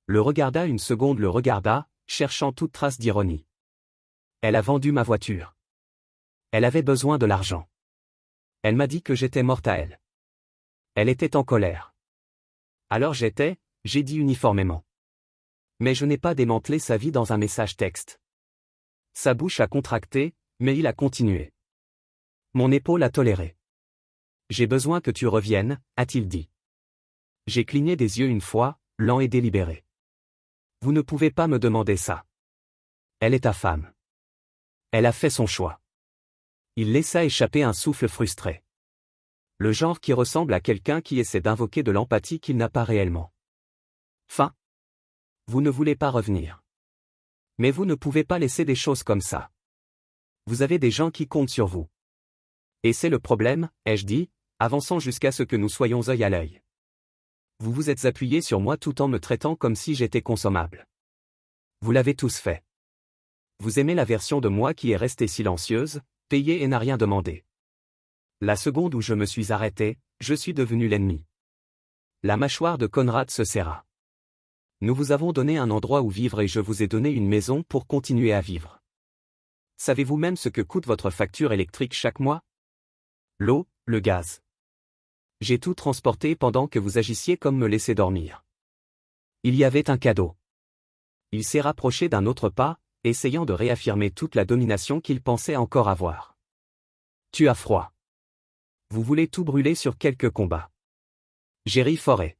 Le regarda une seconde, le regarda, cherchant toute trace d'ironie. « Elle a vendu ma voiture. » Elle avait besoin de l'argent. Elle m'a dit que j'étais morte à elle. Elle était en colère. Alors j'ai dit uniformément. Mais je n'ai pas démantelé sa vie dans un message texte. Sa bouche a contracté, mais il a continué. Mon épaule a toléré. J'ai besoin que tu reviennes, a-t-il dit. J'ai cligné des yeux une fois, lent et délibéré. Vous ne pouvez pas me demander ça. Elle est ta femme. Elle a fait son choix. Il laissa échapper un souffle frustré. Le genre qui ressemble à quelqu'un qui essaie d'invoquer de l'empathie qu'il n'a pas réellement. Fin. Vous ne voulez pas revenir. Mais vous ne pouvez pas laisser des choses comme ça. Vous avez des gens qui comptent sur vous. Et c'est le problème, ai-je dit, avançant jusqu'à ce que nous soyons œil à l'œil. Vous vous êtes appuyé sur moi tout en me traitant comme si j'étais consommable. Vous l'avez tous fait. Vous aimez la version de moi qui est restée silencieuse, payée et n'a rien demandé. La seconde où je me suis arrêté, je suis devenu l'ennemi. La mâchoire de Conrad se serra. Nous vous avons donné un endroit où vivre et je vous ai donné une maison pour continuer à vivre. Savez-vous même ce que coûte votre facture électrique chaque mois? L'eau, le gaz. J'ai tout transporté pendant que vous agissiez comme me laisser dormir. Il y avait un cadeau. Il s'est rapproché d'un autre pas, essayant de réaffirmer toute la domination qu'il pensait encore avoir. Tu as froid. Vous voulez tout brûler sur quelques combats. J'ai ri forêt.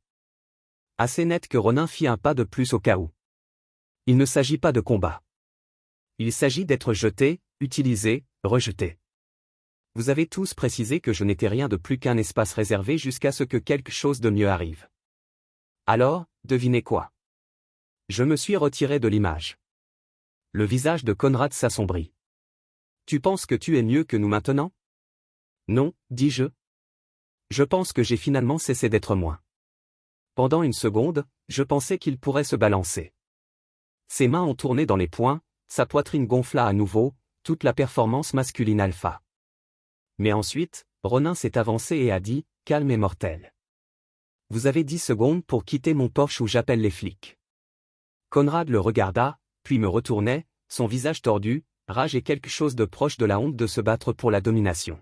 Assez net que Ronin fit un pas de plus au cas où. Il ne s'agit pas de combat. Il s'agit d'être jeté, utilisé, rejeté. Vous avez tous précisé que je n'étais rien de plus qu'un espace réservé jusqu'à ce que quelque chose de mieux arrive. Alors, devinez quoi? Je me suis retiré de l'image. Le visage de Conrad s'assombrit. Tu penses que tu es mieux que nous maintenant? Non, dis-je. Je pense que j'ai finalement cessé d'être moi. Pendant une seconde, je pensais qu'il pourrait se balancer. Ses mains ont tourné dans les poings, sa poitrine gonfla à nouveau, toute la performance masculine alpha. Mais ensuite, Ronin s'est avancé et a dit, calme et mortel. Vous avez 10 secondes pour quitter mon Porsche ou j'appelle les flics. Conrad le regarda, puis me retournait, son visage tordu, rage et quelque chose de proche de la honte de se battre pour la domination.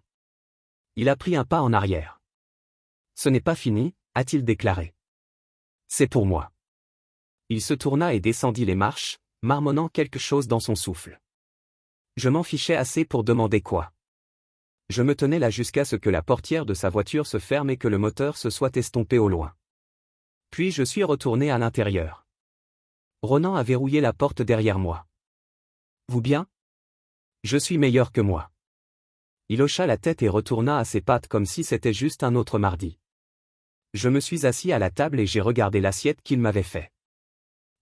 Il a pris un pas en arrière. Ce n'est pas fini, a-t-il déclaré. C'est pour moi. Il se tourna et descendit les marches, marmonnant quelque chose dans son souffle. Je m'en fichais assez pour demander quoi. Je me tenais là jusqu'à ce que la portière de sa voiture se ferme et que le moteur se soit estompé au loin. Puis je suis retourné à l'intérieur. Ronan a verrouillé la porte derrière moi. Vous bien? Je suis meilleur que moi. Il hocha la tête et retourna à ses pattes comme si c'était juste un autre mardi. Je me suis assis à la table et j'ai regardé l'assiette qu'il m'avait fait.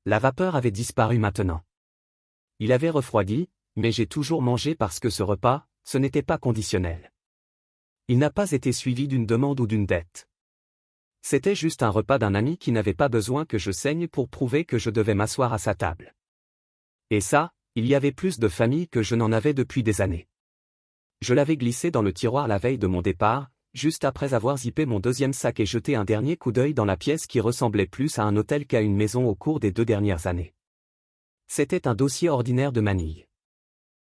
La vapeur avait disparu maintenant. Il avait refroidi, mais j'ai toujours mangé parce que ce repas, ce n'était pas conditionnel. Il n'a pas été suivi d'une demande ou d'une dette. C'était juste un repas d'un ami qui n'avait pas besoin que je saigne pour prouver que je devais m'asseoir à sa table. Et ça, il y avait plus de famille que je n'en avais depuis des années. Je l'avais glissé dans le tiroir la veille de mon départ, juste après avoir zippé mon deuxième sac et jeté un dernier coup d'œil dans la pièce qui ressemblait plus à un hôtel qu'à une maison au cours des 2 dernières années. C'était un dossier ordinaire de manille.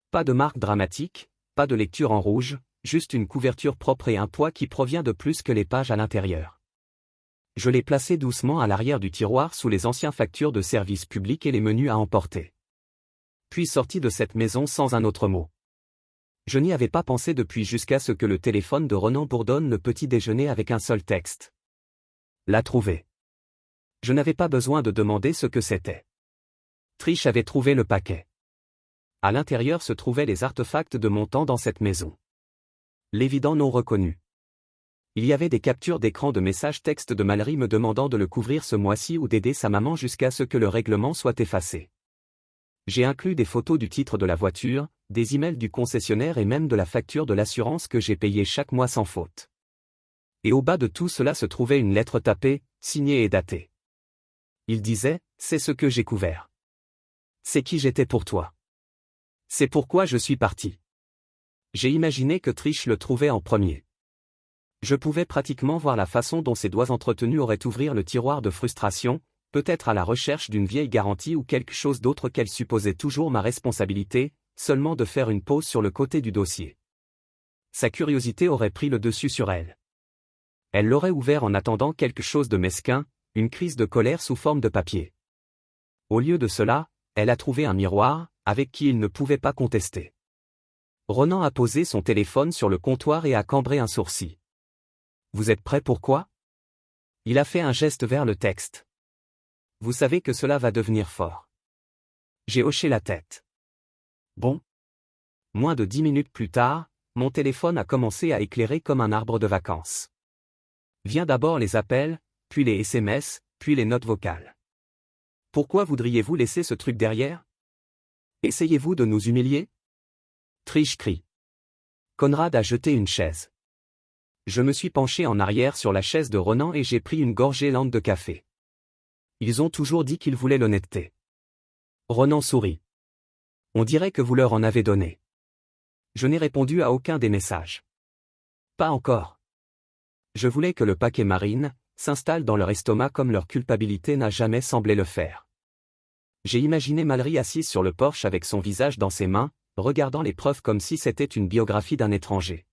Pas de marque dramatique, pas de lecture en rouge, juste une couverture propre et un poids qui provient de plus que les pages à l'intérieur. Je l'ai placé doucement à l'arrière du tiroir sous les anciennes factures de services publics et les menus à emporter. Puis sorti de cette maison sans un autre mot. Je n'y avais pas pensé depuis jusqu'à ce que le téléphone de Ronan bourdonne le petit déjeuner avec un seul texte. L'a trouvé. Je n'avais pas besoin de demander ce que c'était. Trish avait trouvé le paquet. À l'intérieur se trouvaient les artefacts de mon temps dans cette maison. L'évident non reconnu. Il y avait des captures d'écran de messages textes de Mallory me demandant de le couvrir ce mois-ci ou d'aider sa maman jusqu'à ce que le règlement soit effacé. J'ai inclus des photos du titre de la voiture, des emails du concessionnaire et même de la facture de l'assurance que j'ai payée chaque mois sans faute. Et au bas de tout cela se trouvait une lettre tapée, signée et datée. Il disait, c'est ce que j'ai couvert. C'est qui j'étais pour toi. C'est pourquoi je suis parti. J'ai imaginé que Trish le trouvait en premier. Je pouvais pratiquement voir la façon dont ses doigts entretenus auraient ouvert le tiroir de frustration, peut-être à la recherche d'une vieille garantie ou quelque chose d'autre qu'elle supposait toujours ma responsabilité, seulement de faire une pause sur le côté du dossier. sa curiosité aurait pris le dessus sur elle. Elle l'aurait ouvert en attendant quelque chose de mesquin, une crise de colère sous forme de papier. Au lieu de cela, elle a trouvé un miroir, avec qui il ne pouvait pas contester. Ronan a posé son téléphone sur le comptoir et a cambré un sourcil. Vous êtes prêt pour quoi? Il a fait un geste vers le texte. Vous savez que cela va devenir fort. J'ai hoché la tête. Bon. Moins de 10 minutes plus tard, mon téléphone a commencé à éclairer comme un arbre de vacances. Vient d'abord les appels, puis les SMS, puis les notes vocales. Pourquoi voudriez-vous laisser ce truc derrière? Essayez-vous de nous humilier? Trish crie. Conrad a jeté une chaise. Je me suis penché en arrière sur la chaise de Ronan et j'ai pris une gorgée lente de café. Ils ont toujours dit qu'ils voulaient l'honnêteté. Ronan sourit. On dirait que vous leur en avez donné. Je n'ai répondu à aucun des messages. Pas encore. Je voulais que le paquet marine s'installe dans leur estomac comme leur culpabilité n'a jamais semblé le faire. J'ai imaginé Mallory assise sur le porche avec son visage dans ses mains, regardant les preuves comme si c'était une biographie d'un étranger.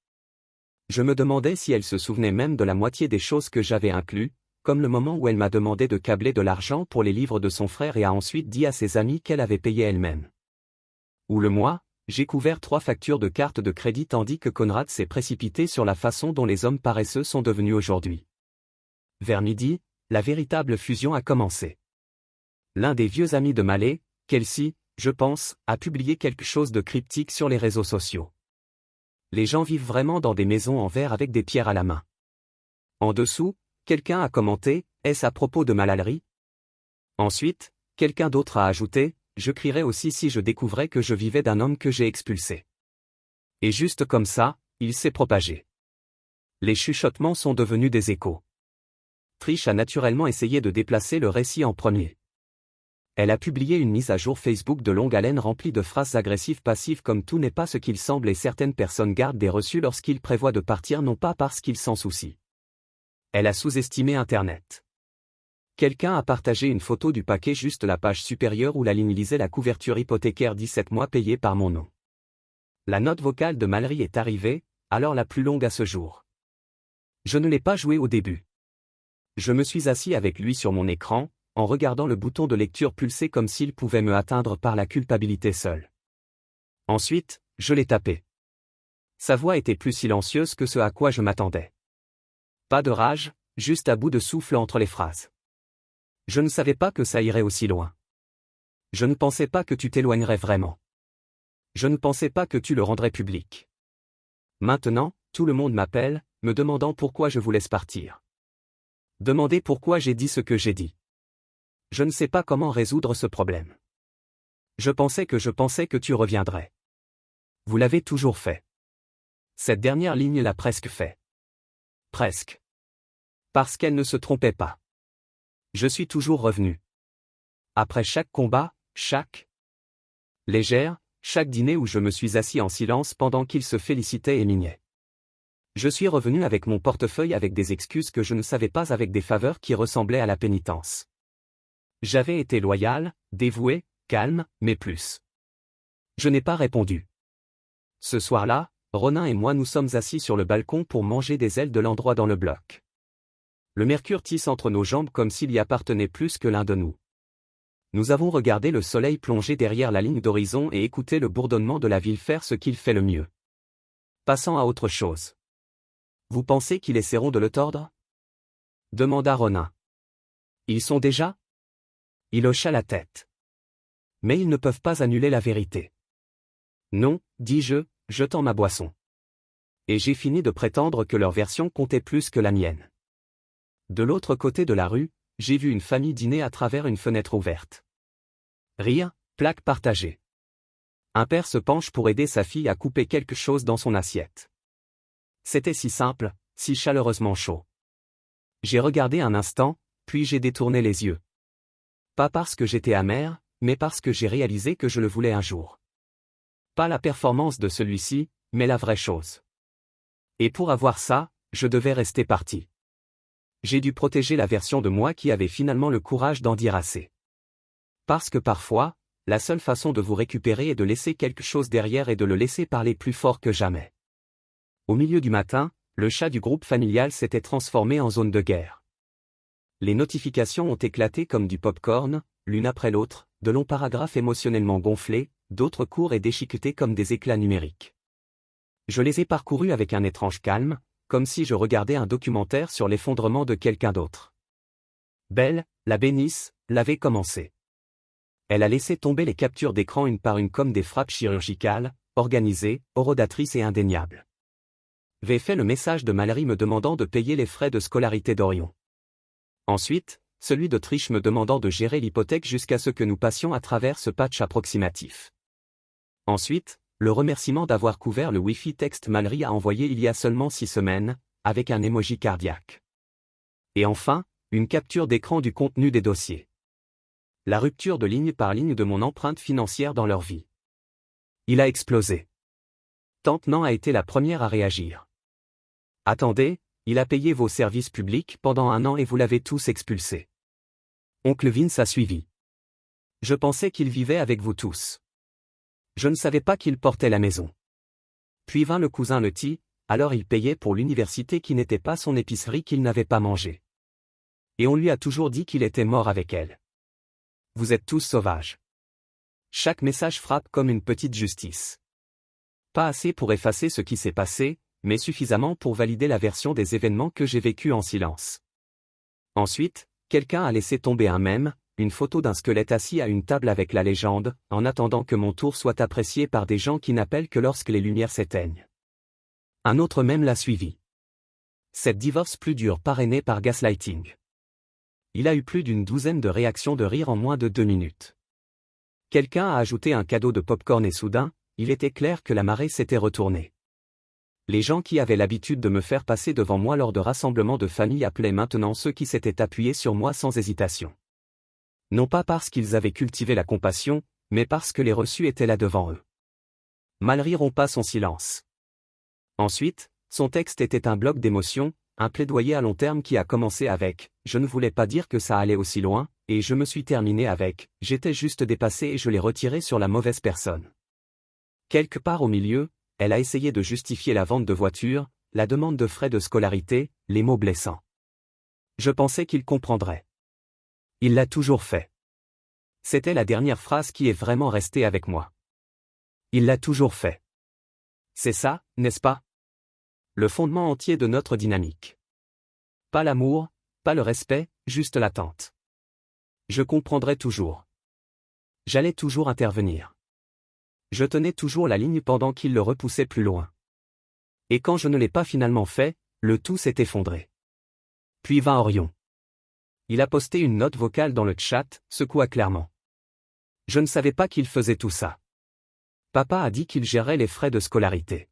Je me demandais si elle se souvenait même de la moitié des choses que j'avais inclus, comme le moment où elle m'a demandé de câbler de l'argent pour les livres de son frère et a ensuite dit à ses amis qu'elle avait payé elle-même. Ou le mois, j'ai couvert 3 factures de carte de crédit tandis que Conrad s'est précipité sur la façon dont les hommes paresseux sont devenus aujourd'hui. Vers midi, la véritable fusion a commencé. L'un des vieux amis de Malé, Kelsey, je pense, a publié quelque chose de cryptique sur les réseaux sociaux. Les gens vivent vraiment dans des maisons en verre avec des pierres à la main. En dessous, quelqu'un a commenté, est-ce à propos de Malalery? Ensuite, quelqu'un d'autre a ajouté, je crierais aussi si je découvrais que je vivais d'un homme que j'ai expulsé. Et juste comme ça, il s'est propagé. Les chuchotements sont devenus des échos. Trish a naturellement essayé de déplacer le récit en premier. Elle a publié une mise à jour Facebook de longue haleine remplie de phrases agressives passives comme tout n'est pas ce qu'il semble et certaines personnes gardent des reçus lorsqu'ils prévoient de partir non pas parce qu'ils s'en soucient. Elle a sous-estimé Internet. Quelqu'un a partagé une photo du paquet juste la page supérieure où la ligne lisait la couverture hypothécaire 17 mois payée par mon nom. La note vocale de Mallory est arrivée, alors la plus longue à ce jour. Je ne l'ai pas jouée au début. Je me suis assis avec lui sur mon écran, en regardant le bouton de lecture pulser comme s'il pouvait me atteindre par la culpabilité seule. Ensuite, je l'ai tapé. Sa voix était plus silencieuse que ce à quoi je m'attendais. Pas de rage, juste à bout de souffle entre les phrases. Je ne savais pas que ça irait aussi loin. Je ne pensais pas que tu t'éloignerais vraiment. Je ne pensais pas que tu le rendrais public. Maintenant, tout le monde m'appelle, me demandant pourquoi je vous laisse partir. Demandez pourquoi j'ai dit ce que j'ai dit. Je ne sais pas comment résoudre ce problème. Je pensais que tu reviendrais. Vous l'avez toujours fait. Cette dernière ligne l'a presque fait. Presque. Parce qu'elle ne se trompait pas. Je suis toujours revenu. Après chaque combat, chaque légère, chaque dîner où je me suis assis en silence pendant qu'il se félicitait et mignait. Je suis revenu avec mon portefeuille avec des excuses que je ne savais pas avec des faveurs qui ressemblaient à la pénitence. J'avais été loyal, dévoué, calme, mais plus. Je n'ai pas répondu. Ce soir-là, Ronan et moi nous sommes assis sur le balcon pour manger des ailes de l'endroit dans le bloc. Le mercure tisse entre nos jambes comme s'il y appartenait plus que l'un de nous. Nous avons regardé le soleil plonger derrière la ligne d'horizon et écouté le bourdonnement de la ville faire ce qu'il fait le mieux. Passant à autre chose. Vous pensez qu'ils essaieront de le tordre? Demanda Ronan. Ils sont déjà? Il hocha la tête. Mais ils ne peuvent pas annuler la vérité. Non, dis-je, jetant ma boisson. Et j'ai fini de prétendre que leur version comptait plus que la mienne. De l'autre côté de la rue, j'ai vu une famille dîner à travers une fenêtre ouverte. Rire, plaque partagée. Un père se penche pour aider sa fille à couper quelque chose dans son assiette. C'était si simple, si chaleureusement chaud. J'ai regardé un instant, puis j'ai détourné les yeux. Pas parce que j'étais amer, mais parce que j'ai réalisé que je le voulais un jour. Pas la performance de celui-ci, mais la vraie chose. Et pour avoir ça, je devais rester parti. J'ai dû protéger la version de moi qui avait finalement le courage d'en dire assez. Parce que parfois, la seule façon de vous récupérer est de laisser quelque chose derrière et de le laisser parler plus fort que jamais. Au milieu du matin, le chat du groupe familial s'était transformé en zone de guerre. Les notifications ont éclaté comme du pop-corn, l'une après l'autre, de longs paragraphes émotionnellement gonflés, d'autres courts et déchiquetés comme des éclats numériques. Je les ai parcourus avec un étrange calme, comme si je regardais un documentaire sur l'effondrement de quelqu'un d'autre. Belle, la bénisse, l'avait commencé. Elle a laissé tomber les captures d'écran une par une comme des frappes chirurgicales, organisées, orodatrices et indéniables. J'ai fait le message de Mallory me demandant de payer les frais de scolarité d'Orion. Ensuite, celui de Trish me demandant de gérer l'hypothèque jusqu'à ce que nous passions à travers ce patch approximatif. Ensuite, le remerciement d'avoir couvert le Wi-Fi texte Mallory a envoyé il y a seulement 6 semaines, avec un emoji cardiaque. Et enfin, une capture d'écran du contenu des dossiers. La rupture de ligne par ligne de mon empreinte financière dans leur vie. Il a explosé. Tante Nan a été la première à réagir. Attendez, il a payé vos services publics pendant 1 an et vous l'avez tous expulsé. Oncle Vince a suivi. Je pensais qu'il vivait avec vous tous. Je ne savais pas qu'il portait la maison. Puis vint le cousin Letty, alors il payait pour l'université qui n'était pas son épicerie qu'il n'avait pas mangé. Et on lui a toujours dit qu'il était mort avec elle. Vous êtes tous sauvages. Chaque message frappe comme une petite justice. Pas assez pour effacer ce qui s'est passé, mais suffisamment pour valider la version des événements que j'ai vécus en silence. Ensuite, quelqu'un a laissé tomber un mème, une photo d'un squelette assis à une table avec la légende, en attendant que mon tour soit apprécié par des gens qui n'appellent que lorsque les lumières s'éteignent. Un autre mème l'a suivi. Cette divorce plus dure parrainée par gaslighting. Il a eu plus d'une douzaine de réactions de rire en moins de 2 minutes. Quelqu'un a ajouté un cadeau de popcorn et soudain, il était clair que la marée s'était retournée. Les gens qui avaient l'habitude de me faire passer devant moi lors de rassemblements de famille appelaient maintenant ceux qui s'étaient appuyés sur moi sans hésitation. Non pas parce qu'ils avaient cultivé la compassion, mais parce que les reçus étaient là devant eux. Mallory rompa son silence. Ensuite, son texte était un bloc d'émotions, un plaidoyer à long terme qui a commencé avec « Je ne voulais pas dire que ça allait aussi loin » et je me suis terminé avec « J'étais juste dépassé et je l'ai retiré sur la mauvaise personne ». Quelque part au milieu, elle a essayé de justifier la vente de voiture, la demande de frais de scolarité, les mots blessants. Je pensais qu'il comprendrait. Il l'a toujours fait. C'était la dernière phrase qui est vraiment restée avec moi. Il l'a toujours fait. C'est ça, n'est-ce pas? Le fondement entier de notre dynamique. Pas l'amour, pas le respect, juste l'attente. Je comprendrai toujours. J'allais toujours intervenir. Je tenais toujours la ligne pendant qu'il le repoussait plus loin. Et quand je ne l'ai pas finalement fait, le tout s'est effondré. Puis vint Orion. Il a posté une note vocale dans le chat, secoua clairement. Je ne savais pas qu'il faisait tout ça. Papa a dit qu'il gérait les frais de scolarité.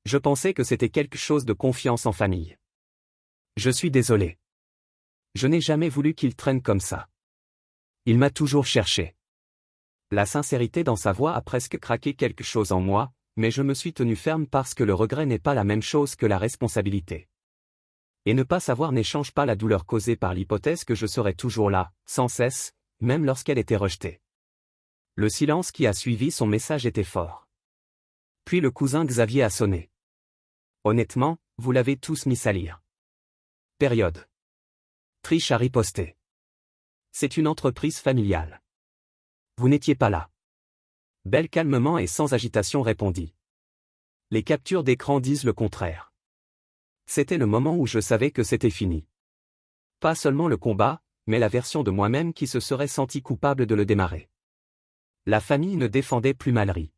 Je pensais que c'était quelque chose de confiance en famille. Je suis désolé. Je n'ai jamais voulu qu'il traîne comme ça. Il m'a toujours cherché. La sincérité dans sa voix a presque craqué quelque chose en moi, mais je me suis tenu ferme parce que le regret n'est pas la même chose que la responsabilité. Et ne pas savoir n'échange pas la douleur causée par l'hypothèse que je serais toujours là, sans cesse, même lorsqu'elle était rejetée. Le silence qui a suivi son message était fort. Puis le cousin Xavier a sonné. Honnêtement, vous l'avez tous mis salir. Période. Trish a riposté. C'est une entreprise familiale. Vous n'étiez pas là. Belle calmement et sans agitation répondit. Les captures d'écran disent le contraire. C'était le moment où je savais que c'était fini. Pas seulement le combat, mais la version de moi-même qui se serait sentie coupable de le démarrer. La famille ne défendait plus Mallory.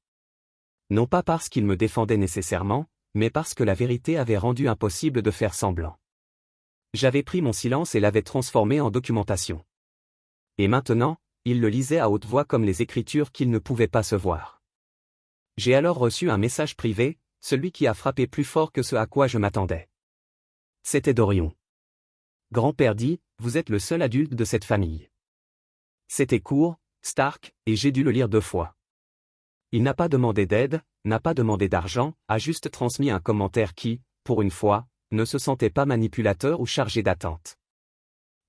Non pas parce qu'il me défendait nécessairement, mais parce que la vérité avait rendu impossible de faire semblant. J'avais pris mon silence et l'avais transformé en documentation. Et maintenant, il le lisait à haute voix comme les écritures qu'il ne pouvait pas se voir. J'ai alors reçu un message privé, celui qui a frappé plus fort que ce à quoi je m'attendais. C'était d'Orion. Grand-père dit, vous êtes le seul adulte de cette famille. C'était court, Stark, et j'ai dû le lire 2 fois. Il n'a pas demandé d'aide, n'a pas demandé d'argent, a juste transmis un commentaire qui, pour une fois, ne se sentait pas manipulateur ou chargé d'attente.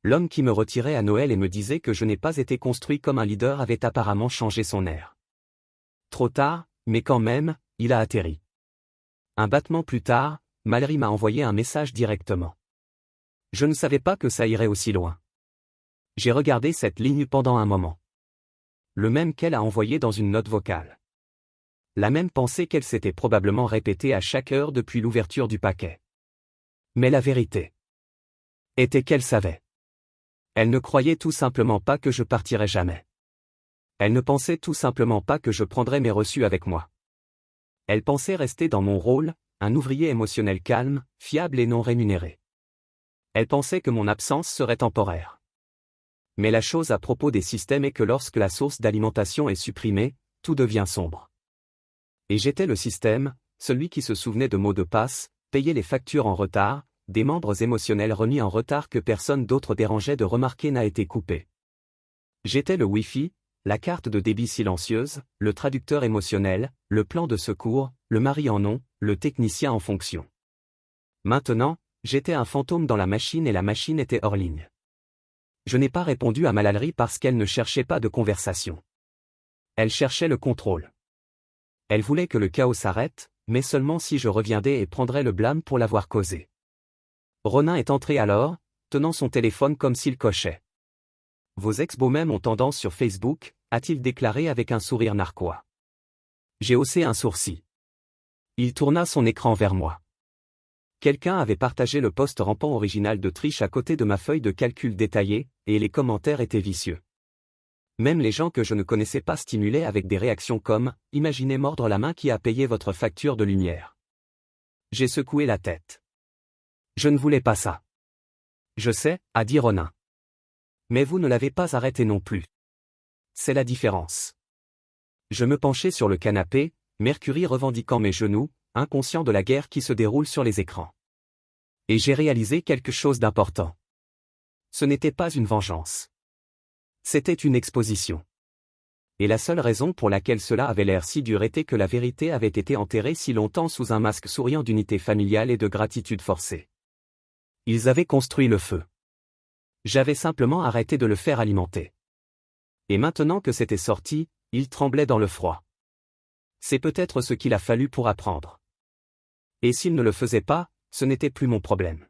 L'homme qui me retirait à Noël et me disait que je n'ai pas été construit comme un leader avait apparemment changé son air. Trop tard, mais quand même, il a atterri. Un battement plus tard, Mallory m'a envoyé un message directement. Je ne savais pas que ça irait aussi loin. J'ai regardé cette ligne pendant un moment. Le même qu'elle a envoyé dans une note vocale. La même pensée qu'elle s'était probablement répétée à chaque heure depuis l'ouverture du paquet. Mais la vérité était qu'elle savait. Elle ne croyait tout simplement pas que je partirais jamais. Elle ne pensait tout simplement pas que je prendrais mes reçus avec moi. Elle pensait rester dans mon rôle, un ouvrier émotionnel calme, fiable et non rémunéré. Elle pensait que mon absence serait temporaire. Mais la chose à propos des systèmes est que lorsque la source d'alimentation est supprimée, tout devient sombre. Et j'étais le système, celui qui se souvenait de mots de passe, payait les factures en retard, des membres émotionnels remis en retard que personne d'autre dérangeait de remarquer n'a été coupé. J'étais le Wi-Fi, la carte de débit silencieuse, le traducteur émotionnel, le plan de secours, le mari en non, le technicien en fonction. Maintenant, j'étais un fantôme dans la machine et la machine était hors ligne. Je n'ai pas répondu à Mallory parce qu'elle ne cherchait pas de conversation. Elle cherchait le contrôle. Elle voulait que le chaos s'arrête, mais seulement si je reviendrais et prendrais le blâme pour l'avoir causé. Ronin est entré alors, tenant son téléphone comme s'il cochait. Vos ex-beaux-mères ont tendance sur Facebook, a-t-il déclaré avec un sourire narquois. J'ai haussé un sourcil. Il tourna son écran vers moi. Quelqu'un avait partagé le post rampant original de Trish à côté de ma feuille de calcul détaillée, et les commentaires étaient vicieux. Même les gens que je ne connaissais pas stimulaient avec des réactions comme « Imaginez mordre la main qui a payé votre facture de lumière ». J'ai secoué la tête. Je ne voulais pas ça. Je sais, a dit Ronin. Mais vous ne l'avez pas arrêté non plus. C'est la différence. Je me penchai sur le canapé, Mercury revendiquant mes genoux, inconscient de la guerre qui se déroule sur les écrans. Et j'ai réalisé quelque chose d'important. Ce n'était pas une vengeance. C'était une exposition. Et la seule raison pour laquelle cela avait l'air si dur était que la vérité avait été enterrée si longtemps sous un masque souriant d'unité familiale et de gratitude forcée. Ils avaient construit le feu. J'avais simplement arrêté de le faire alimenter. Et maintenant que c'était sorti, il tremblait dans le froid. C'est peut-être ce qu'il a fallu pour apprendre. Et s'il ne le faisait pas, ce n'était plus mon problème.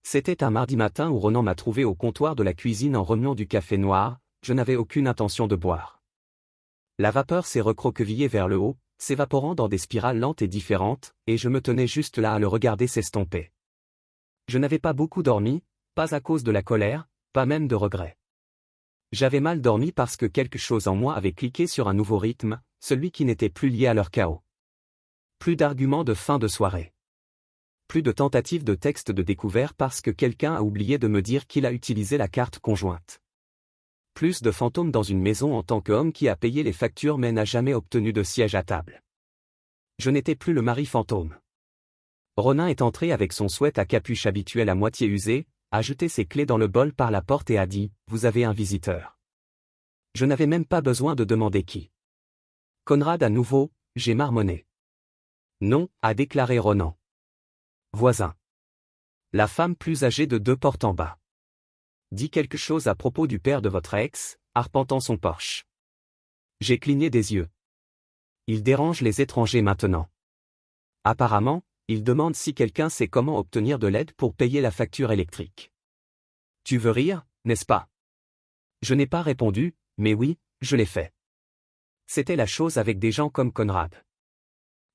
C'était un mardi matin où Ronan m'a trouvé au comptoir de la cuisine en remuant du café noir, je n'avais aucune intention de boire. La vapeur s'est recroquevillée vers le haut, s'évaporant dans des spirales lentes et différentes, et je me tenais juste là à le regarder s'estomper. Je n'avais pas beaucoup dormi, pas à cause de la colère, pas même de regret. J'avais mal dormi parce que quelque chose en moi avait cliqué sur un nouveau rythme, celui qui n'était plus lié à leur chaos. Plus d'arguments de fin de soirée. Plus de tentatives de texte de découvert parce que quelqu'un a oublié de me dire qu'il a utilisé la carte conjointe. Plus de fantômes dans une maison en tant qu'homme qui a payé les factures mais n'a jamais obtenu de siège à table. Je n'étais plus le mari fantôme. Ronin est entré avec son sweat à capuche habituel à moitié usé, a jeté ses clés dans le bol par la porte et a dit « Vous avez un visiteur ». Je n'avais même pas besoin de demander qui. Conrad à nouveau, j'ai marmonné. Non, a déclaré Ronan. Voisin. La femme plus âgée de 2 portes en bas. Dit quelque chose à propos du père de votre ex, arpentant son Porsche. J'ai cligné des yeux. Il dérange les étrangers maintenant. Apparemment, il demande si quelqu'un sait comment obtenir de l'aide pour payer la facture électrique. Tu veux rire, n'est-ce pas? Je n'ai pas répondu, mais oui, je l'ai fait. C'était la chose avec des gens comme Conrad.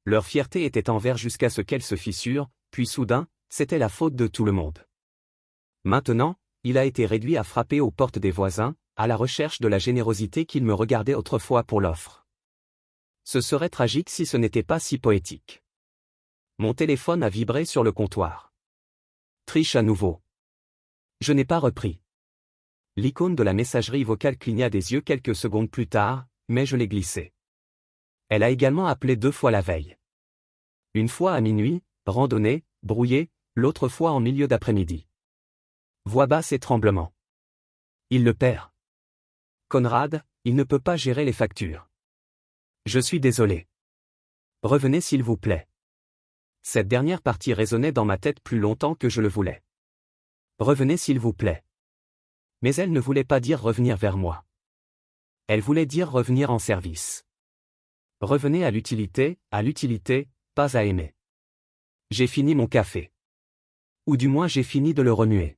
Leur fierté était envers jusqu'à ce qu'elle se fissure, puis soudain, c'était la faute de tout le monde. Maintenant, il a été réduit à frapper aux portes des voisins, à la recherche de la générosité qu'il me regardait autrefois pour l'offre. Ce serait tragique si ce n'était pas si poétique. Mon téléphone a vibré sur le comptoir. Triche à nouveau. Je n'ai pas repris. L'icône de la messagerie vocale cligna des yeux quelques secondes plus tard, mais je l'ai glissée. Elle a également appelé 2 fois la veille. Une fois à minuit, randonnée, brouillée, l'autre fois en milieu d'après-midi. Voix basse et tremblement. Il le perd. Conrad, il ne peut pas gérer les factures. Je suis désolé. Revenez s'il vous plaît. Cette dernière partie résonnait dans ma tête plus longtemps que je le voulais. Revenez s'il vous plaît. Mais elle ne voulait pas dire revenir vers moi. Elle voulait dire revenir en service. Revenez à l'utilité, pas à aimer. J'ai fini mon café. Ou du moins j'ai fini de le remuer.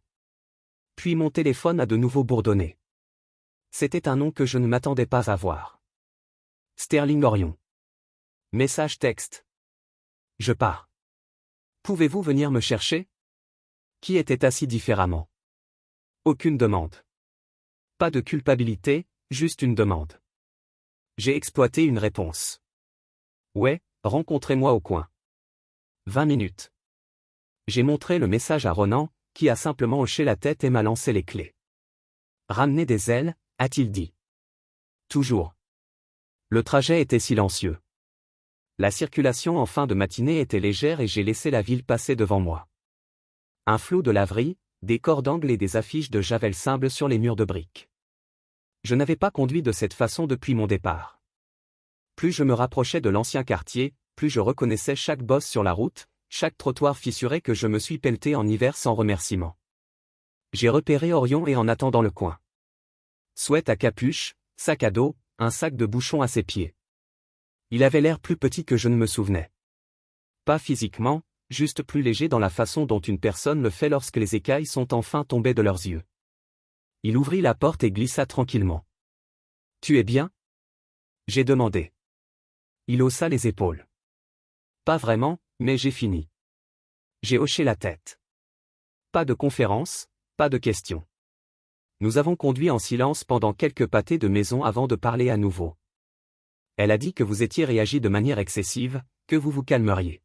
Puis mon téléphone a de nouveau bourdonné. C'était un nom que je ne m'attendais pas à voir. Sterling Orion. Message texte. Je pars. Pouvez-vous venir me chercher? Qui était assis différemment? Aucune demande. Pas de culpabilité, juste une demande. J'ai exploité une réponse. Ouais, rencontrez-moi au coin. 20 minutes. J'ai montré le message à Ronan, qui a simplement hoché la tête et m'a lancé les clés. Ramener des ailes, a-t-il dit. Toujours. Le trajet était silencieux. La circulation en fin de matinée était légère et j'ai laissé la ville passer devant moi. Un flot de laveries, des corps d'angle et des affiches de Javel semblent sur les murs de briques. Je n'avais pas conduit de cette façon depuis mon départ. Plus je me rapprochais de l'ancien quartier, plus je reconnaissais chaque bosse sur la route, chaque trottoir fissuré que je me suis pelleté en hiver sans remerciement. J'ai repéré Orion et en attendant le coin. Sweat à capuche, sac à dos, un sac de bouchons à ses pieds. Il avait l'air plus petit que je ne me souvenais. Pas physiquement, juste plus léger dans la façon dont une personne le fait lorsque les écailles sont enfin tombées de leurs yeux. Il ouvrit la porte et glissa tranquillement. « Tu es bien ?» j'ai demandé. Il haussa les épaules. « Pas vraiment, mais j'ai fini. » J'ai hoché la tête. Pas de conférence, pas de questions. Nous avons conduit en silence pendant quelques pâtés de maison avant de parler à nouveau. Elle a dit que vous étiez réagi de manière excessive, que vous vous calmeriez.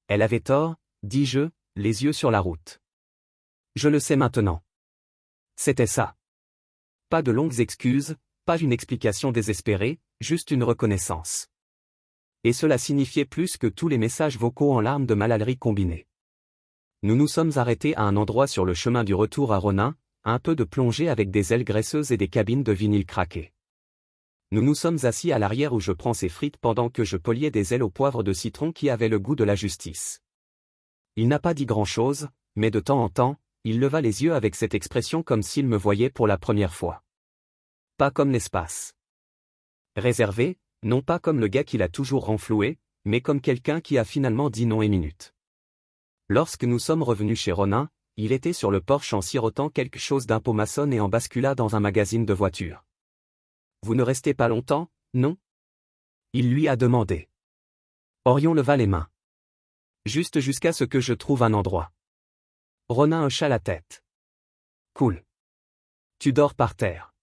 Elle avait tort, dis-je, les yeux sur la route. Je le sais maintenant. C'était ça. Pas de longues excuses, pas une explication désespérée, juste une reconnaissance. Et cela signifiait plus que tous les messages vocaux en larmes de malalerie combinées. Nous nous sommes arrêtés à un endroit sur le chemin du retour à Ronin, un peu de plongée avec des ailes graisseuses et des cabines de vinyle craquées. Nous nous sommes assis à l'arrière où je prends ses frites pendant que je poliais des ailes au poivre de citron qui avaient le goût de la justice. Il n'a pas dit grand-chose, mais de temps en temps, il leva les yeux avec cette expression comme s'il me voyait pour la première fois. Pas comme l'espace. Réservé, non pas comme le gars qu'il a toujours renfloué, mais comme quelqu'un qui a finalement dit non et minute. Lorsque nous sommes revenus chez Ronin, il était sur le porche en sirotant quelque chose d'un pot maçonne et en bascula dans un magazine de voitures. Vous ne restez pas longtemps, non? Il lui a demandé. Orion leva les mains. Juste jusqu'à ce que je trouve un endroit. Ronin hocha la tête. Cool. Tu dors par terre.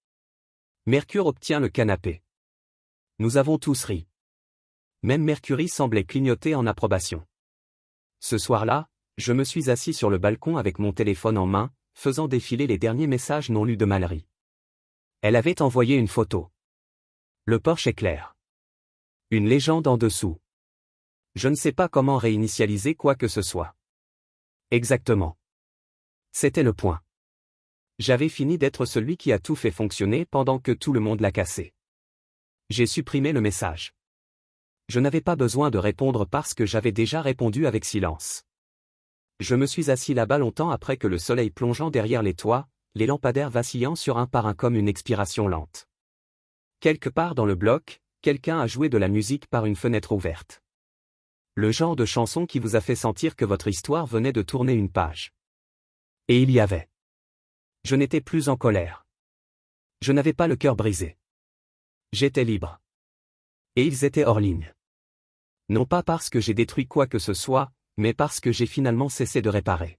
Mercure obtient le canapé. Nous avons tous ri. Même Mercury semblait clignoter en approbation. Ce soir-là, je me suis assis sur le balcon avec mon téléphone en main, faisant défiler les derniers messages non lus de Mallory. Elle avait envoyé une photo. Le Porsche est clair. Une légende en dessous. Je ne sais pas comment réinitialiser quoi que ce soit. Exactement. C'était le point. J'avais fini d'être celui qui a tout fait fonctionner pendant que tout le monde l'a cassé. J'ai supprimé le message. Je n'avais pas besoin de répondre parce que j'avais déjà répondu avec silence. Je me suis assis là-bas longtemps après que le soleil plongeant derrière les toits, les lampadaires vacillant sur un par un comme une expiration lente. Quelque part dans le bloc, quelqu'un a joué de la musique par une fenêtre ouverte. Le genre de chanson qui vous a fait sentir que votre histoire venait de tourner une page. Et il y avait. Je n'étais plus en colère. Je n'avais pas le cœur brisé. J'étais libre. Et ils étaient hors ligne. Non pas parce que j'ai détruit quoi que ce soit, mais parce que j'ai finalement cessé de réparer.